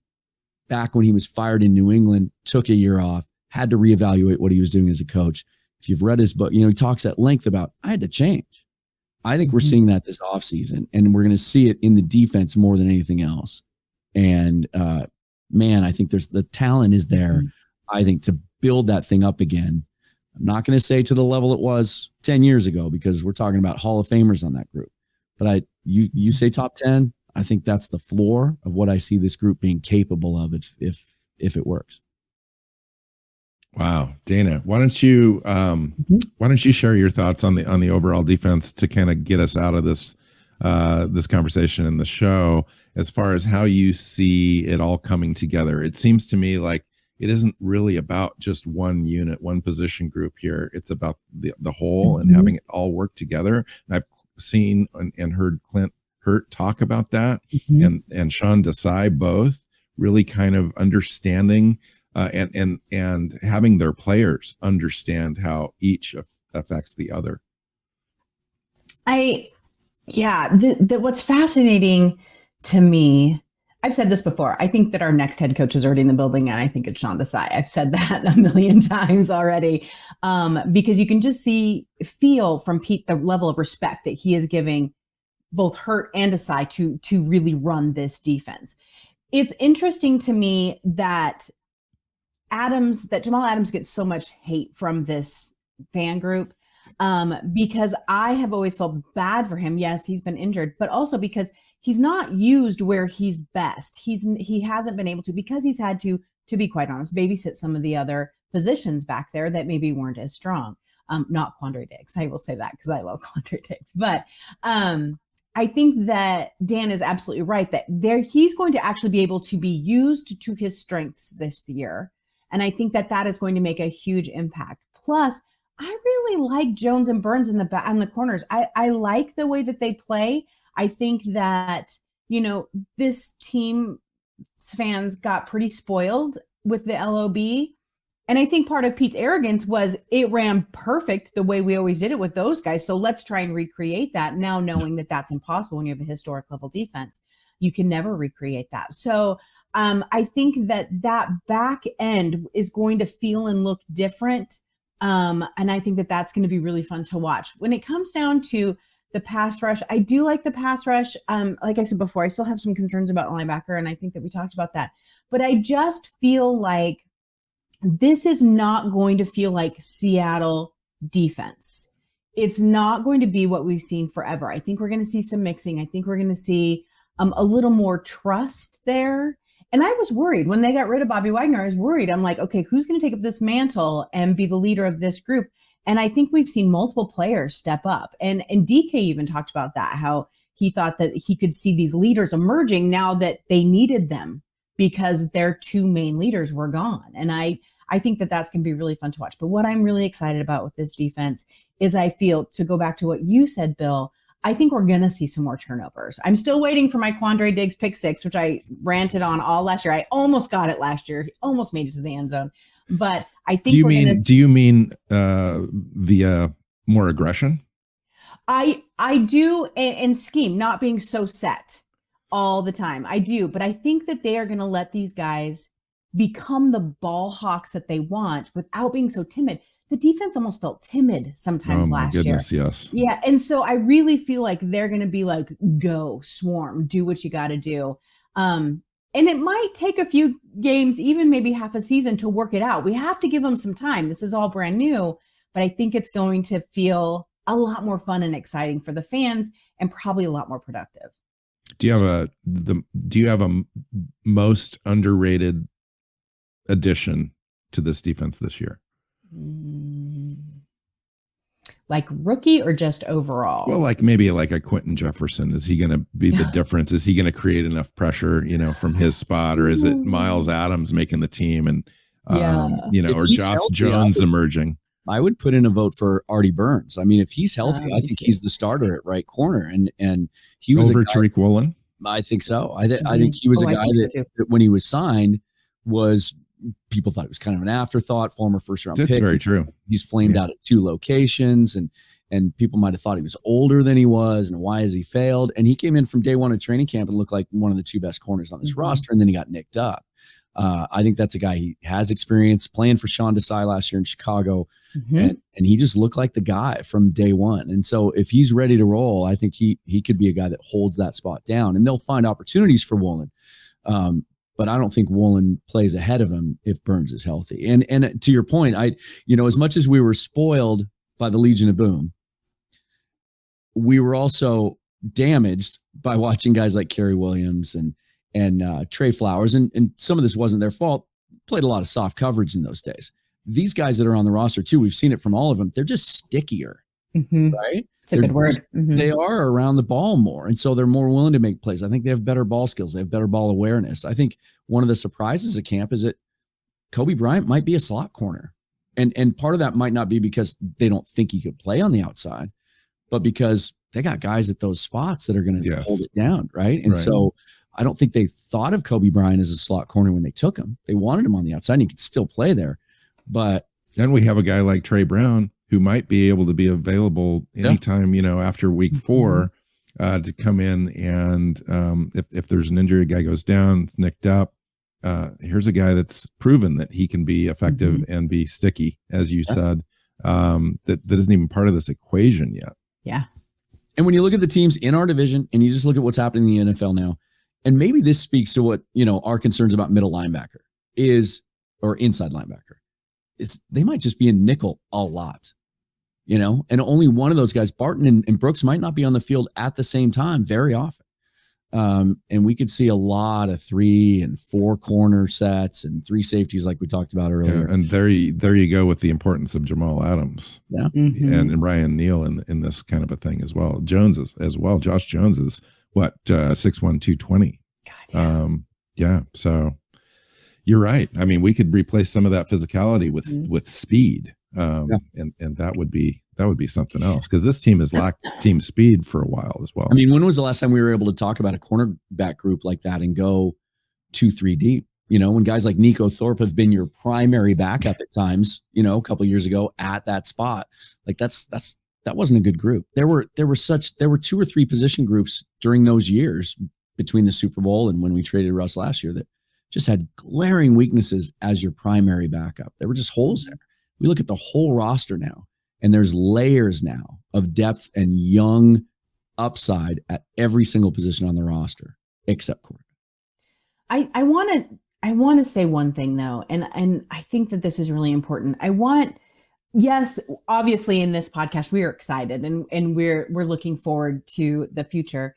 back when he was fired in New England, took a year off, had to reevaluate what he was doing as a coach. If you've read his book, he talks at length about, I had to change. I think we're seeing that this offseason, and we're going to see it in the defense more than anything else. And man, I think the talent is there, I think, to build that thing up again. I'm not going to say to the level it was 10 years ago, because we're talking about Hall of Famers on that group. But you say top 10, I think that's the floor of what I see this group being capable of if it works. Wow, Dayna, why don't you share your thoughts on the overall defense to kind of get us out of this conversation in the show, as far as how you see it all coming together? It seems to me like it isn't really about just one unit, one position group here. It's about the whole and having it all work together. And I've seen and heard Clint Hurt talk about that, and Sean Desai both really kind of understanding and having their players understand how each affects the other. What's fascinating to me, I've said this before, I think that our next head coach is already in the building, and I think it's Sean Desai. I've said that a million times already, because you can just feel from Pete the level of respect that he is giving both Hurt and Desai to really run this defense. It's interesting to me that Jamal Adams gets so much hate from this fan group, because I have always felt bad for him. Yes, he's been injured, but also because he's not used where he's best. He hasn't been able to, because he's had to be quite honest, babysit some of the other positions back there that maybe weren't as strong. Not Quandre Diggs. I will say that because I love Quandre Diggs. But I think that Dan is absolutely right that he's going to actually be able to be used to his strengths this year. And I think that is going to make a huge impact. Plus, I really like Jones and Burns on the corners. I like the way that they play. I think that, this team fans got pretty spoiled with the LOB. And I think part of Pete's arrogance was it ran perfect the way we always did it with those guys. So let's try and recreate that now, knowing that that's impossible when you have a historic level defense. You can never recreate that. So I think that back end is going to feel and look different. And I think that that's going to be really fun to watch. When it comes down to the pass rush, I do like the pass rush. Like I said before, I still have some concerns about linebacker, and I think that we talked about that. But I just feel like this is not going to feel like Seattle defense. It's not going to be what we've seen forever. I think we're going to see some mixing. I think we're going to see a little more trust there. And I was worried when they got rid of Bobby Wagner. I was worried. I'm like, okay, who's going to take up this mantle and be the leader of this group? And I think we've seen multiple players step up. And DK even talked about that, how he thought that he could see these leaders emerging now that they needed them because their two main leaders were gone. And I think that that's going to be really fun to watch. But what I'm really excited about with this defense is I feel, to go back to what you said, Bill, I think we're going to see some more turnovers. I'm still waiting for my Quandre Diggs pick six, which I ranted on all last year. I almost got it last year. He almost made it to the end zone. But I think do you mean via more aggression? I do, and scheme, not being so set all the time. I do, but I think that they are going to let these guys become the ball hawks that they want without being so timid. The defense almost felt timid sometimes last year. Yes. Yeah. And so I really feel like they're going to be like, go swarm, do what you got to do. And it might take a few games, even maybe half a season, to work it out. We have to give them some time. This is all brand new, but I think it's going to feel a lot more fun and exciting for the fans, and probably a lot more productive. Do you have a most underrated addition to this defense this year? Like rookie or just overall? Well, like maybe like a Quentin Jefferson. Is he going to be the difference? Is he going to create enough pressure, from his spot, or is it Miles Adams making the team and, or Josh healthy, Jones emerging? I would put in a vote for Artie Burns. I mean, if he's healthy, I think he's the starter at right corner, and he was over Tariq Woolen. I think so. I think he was a guy that when he was signed was. People thought it was kind of an afterthought, former first round pick. That's very true. He's flamed out at 2 locations, and people might have thought he was older than he was, and why has he failed? And he came in from day one of training camp and looked like one of the 2 best corners on this roster, and then he got nicked up. I think that's a guy, he has experience playing for Sean Desai last year in Chicago, and he just looked like the guy from day one. And so if he's ready to roll, I think he could be a guy that holds that spot down, and they'll find opportunities for Woolen. But I don't think Woolen plays ahead of him if Burns is healthy. And to your point, as much as we were spoiled by the Legion of Boom, we were also damaged by watching guys like Kerry Williams and Trey Flowers. And some of this wasn't their fault. Played a lot of soft coverage in those days. These guys that are on the roster too, we've seen it from all of them. They're just stickier, right? It's a good word. They are around the ball more. And so they're more willing to make plays. I think they have better ball skills. They have better ball awareness. I think one of the surprises at camp is that Kobe Bryant might be a slot corner. And part of that might not be because they don't think he could play on the outside, but because they got guys at those spots that are going to hold it down. Right. And so I don't think they thought of Kobe Bryant as a slot corner when they took him. They wanted him on the outside and he could still play there. But then we have a guy like Trey Brown, who might be able to be available anytime, after week 4 to come in. And if there's an injury, a guy goes down, it's nicked up. Here's a guy that's proven that he can be effective and be sticky, as you said, that isn't even part of this equation yet. Yeah. And when you look at the teams in our division and you just look at what's happening in the NFL now, and maybe this speaks to what, our concerns about middle linebacker or inside linebacker, is they might just be in nickel a lot. And only one of those guys, Barton and Brooks, might not be on the field at the same time very often. And we could see a lot of 3 and 4 corner sets and 3 safeties like we talked about earlier. Yeah, and there you go with the importance of Jamal Adams and Ryan Neal in this kind of a thing as well. Jones as well. Josh Jones is 6'1", 220. God, yeah. So you're right. I mean, we could replace some of that physicality with speed. And that would be something else, because this team has lacked team speed for a while as well. I mean, when was the last time we were able to talk about a cornerback group like that and go, 2-3 deep. When guys like Nico Thorpe have been your primary backup at times, a couple of years ago at that spot, like that wasn't a good group. There were 2 or 3 position groups during those years between the Super Bowl and when we traded Russ last year that just had glaring weaknesses as your primary backup. There were just holes there. We look at the whole roster now, and there's layers now of depth and young upside at every single position on the roster, except quarterback. I want to say one thing though, and I think that this is really important. Yes, obviously in this podcast, we are excited and we're looking forward to the future.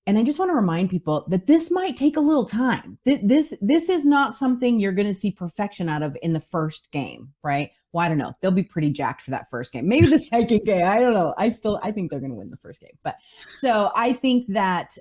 And I just want to remind people that this might take a little time. This is not something you're going to see perfection out of in the first game, right? Well, I don't know. They'll be pretty jacked for that first game. Maybe the second game. I don't know. I think they're going to win the first game. But so I think that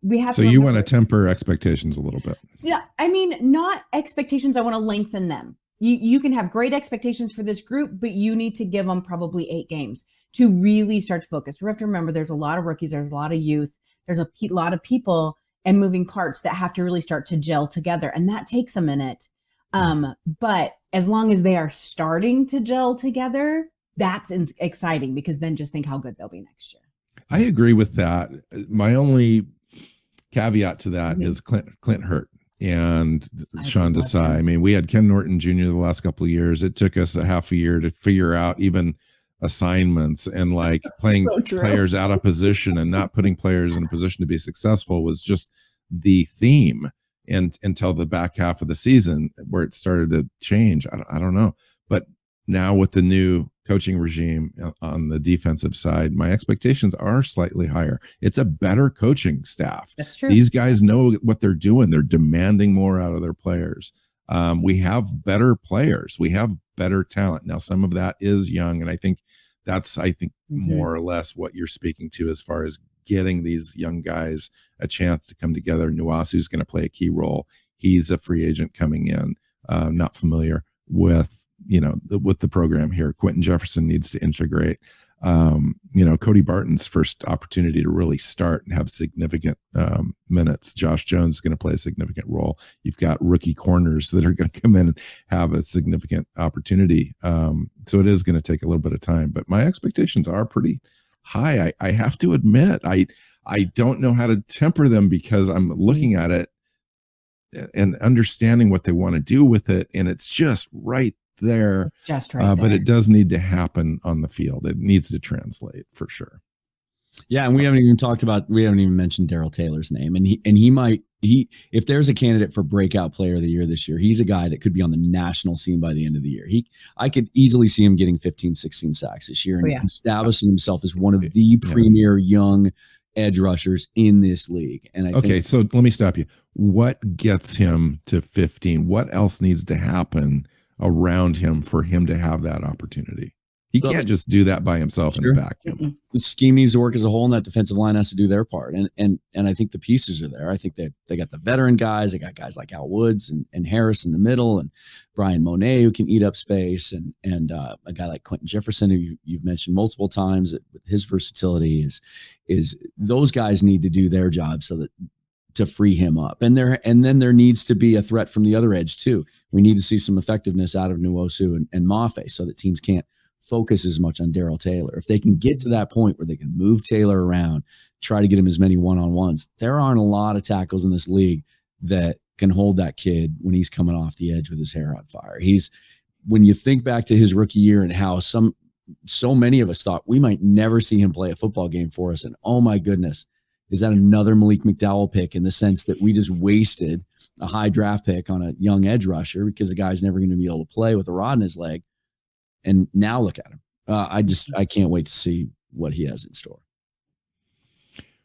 we have. So you want to temper expectations a little bit. Yeah, I mean, not expectations. I want to lengthen them. You can have great expectations for this group, but you need to give them probably 8 games to really start to focus. We have to remember there's a lot of rookies. There's a lot of youth. There's a lot of people and moving parts that have to really start to gel together. And that takes a minute. But as long as they are starting to gel together, that's exciting, because then just think how good they'll be next year. I agree with that. My only caveat to that is Clint Hurt and Sean Desai. I mean, we had Ken Norton Jr. the last couple of years. It took us a half a year to figure out even assignments, and like playing players out of position and not putting players in a position to be successful was just the theme. And until the back half of the season where it started to change. I don't know. But now with the new coaching regime on the defensive side, my expectations are slightly higher. It's a better coaching staff. That's true. These guys know what they're doing. They're demanding more out of their players. We have better players. We have better talent. Now, some of that is young. And I think that's more or less what you're speaking to as far as getting these young guys a chance to come together. Nuasu's going to play a key role. He's a free agent coming in, not familiar with, with the program here. Quentin Jefferson needs to integrate. Cody Barton's first opportunity to really start and have significant minutes. Josh Jones is going to play a significant role. You've got rookie corners that are going to come in and have a significant opportunity. So it is going to take a little bit of time, but my expectations are pretty high. I have to admit, I don't know how to temper them, because I'm looking at it and understanding what they want to do with it. And it's just right there. It's just right there. But it does need to happen on the field. It needs to translate for sure. Yeah. And we haven't even mentioned Daryl Taylor's name. And if there's a candidate for breakout player of the year this year, he's a guy that could be on the national scene by the end of the year. I could easily see him getting 15, 16 sacks this year and establishing himself as one of the premier young edge rushers in this league. And so let me stop you. What gets him to 15? What else needs to happen around him for him to have that opportunity? He can't just do that by himself in a vacuum. The scheme needs to work as a whole, and that defensive line has to do their part. And I think the pieces are there. I think they got the veteran guys. They got guys like Al Woods and Harris in the middle, and Brian Monet, who can eat up space, and a guy like Quentin Jefferson, who you've mentioned multiple times. With his versatility is those guys need to do their job so that to free him up. And then there needs to be a threat from the other edge too. We need to see some effectiveness out of Nuosu and Mafe so that teams can't focus as much on Daryl Taylor. If they can get to that point where they can move Taylor around, try to get him as many one-on-ones, there aren't a lot of tackles in this league that can hold that kid when he's coming off the edge with his hair on fire. When you think back to his rookie year and how so many of us thought we might never see him play a football game for us. And oh my goodness, is that another Malik McDowell pick, in the sense that we just wasted a high draft pick on a young edge rusher because the guy's never going to be able to play with a rod in his leg. And now look at him. I can't wait to see what he has in store.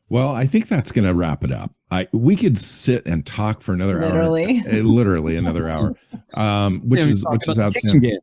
Well, I think that's going to wrap it up. We could sit and talk for another hour. Literally another hour. Which is outstanding.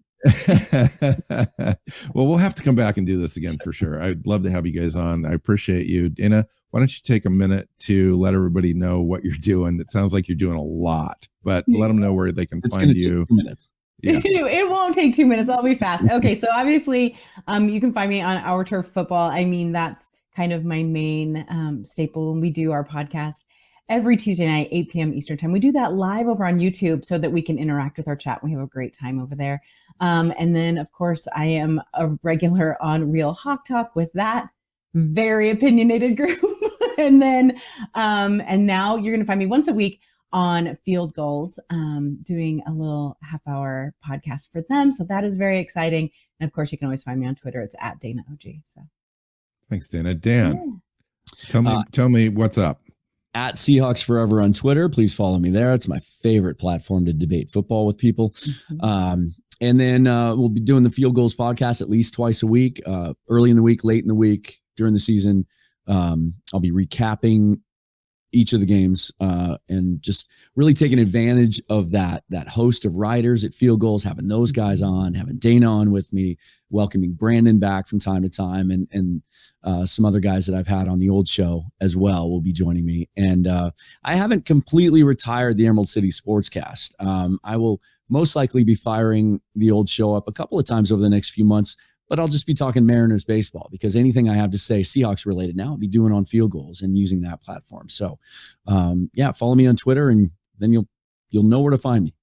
Well, we'll have to come back and do this again for sure. I'd love to have you guys on. I appreciate you. Dayna, why don't you take a minute to let everybody know what you're doing? It sounds like you're doing a lot, but let them know where they can find you. 2 minutes. Yeah. It won't take 2 minutes. I'll be fast. Okay. So obviously you can find me on Our Turf Football. I mean, that's kind of my main staple when we do our podcast. every Tuesday night, 8 p.m. Eastern time. We do that live over on YouTube so that we can interact with our chat. We have a great time over there. And then, of course, I am a regular on Real Hawk Talk with that very opinionated group. And then, and now you're going to find me once a week on Fieldgulls, doing a little half-hour podcast for them. So that is very exciting. And of course, you can always find me on Twitter. It's at Dayna OG. So thanks, Dayna. Dan, tell me what's up. At Seahawks Forever on Twitter. Please follow me there. It's my favorite platform to debate football with people. And then we'll be doing the Fieldgulls podcast at least twice a week, early in the week, late in the week, during the season. I'll be recapping each of the games and just really taking advantage of that host of writers at Fieldgulls, having those guys on, having Dayna on with me, welcoming Brandon back from time to time, and some other guys that I've had on the old show as well will be joining me. And I haven't completely retired the Emerald City Sportscast. I will most likely be firing the old show up a couple of times over the next few months, but I'll just be talking Mariners baseball, because anything I have to say Seahawks related now I'll be doing on Fieldgulls and using that platform. So follow me on Twitter, and then you'll know where to find me.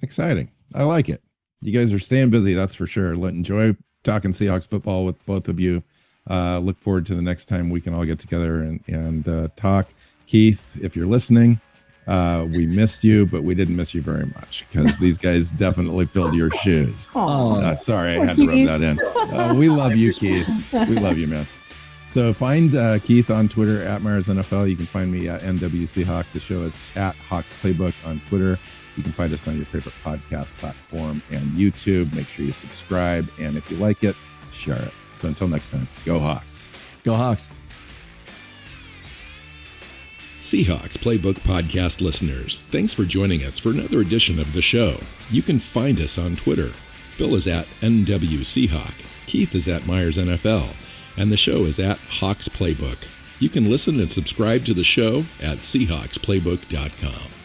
Exciting. I like it. You guys are staying busy, that's for sure. Enjoy talking Seahawks football with both of you. Look forward to the next time we can all get together and talk. Keith, if you're listening, we missed you, but we didn't miss you very much, because these guys definitely filled your shoes. Sorry, I had to rub that in. We love you, Keith. We love you, man. So find Keith on Twitter at Myers NFL. You can find me at NWC Hawk. The show is at Hawks Playbook on Twitter. You can find us on your favorite podcast platform and YouTube. Make sure you subscribe, and if you like it, share it. So until next time, go Hawks. Go Hawks. Seahawks Playbook Podcast listeners, thanks for joining us for another edition of the show. You can find us on Twitter. Bill is at NWC Hawk. Keith is at Myers NFL. And the show is at Hawks Playbook. You can listen and subscribe to the show at SeahawksPlaybook.com.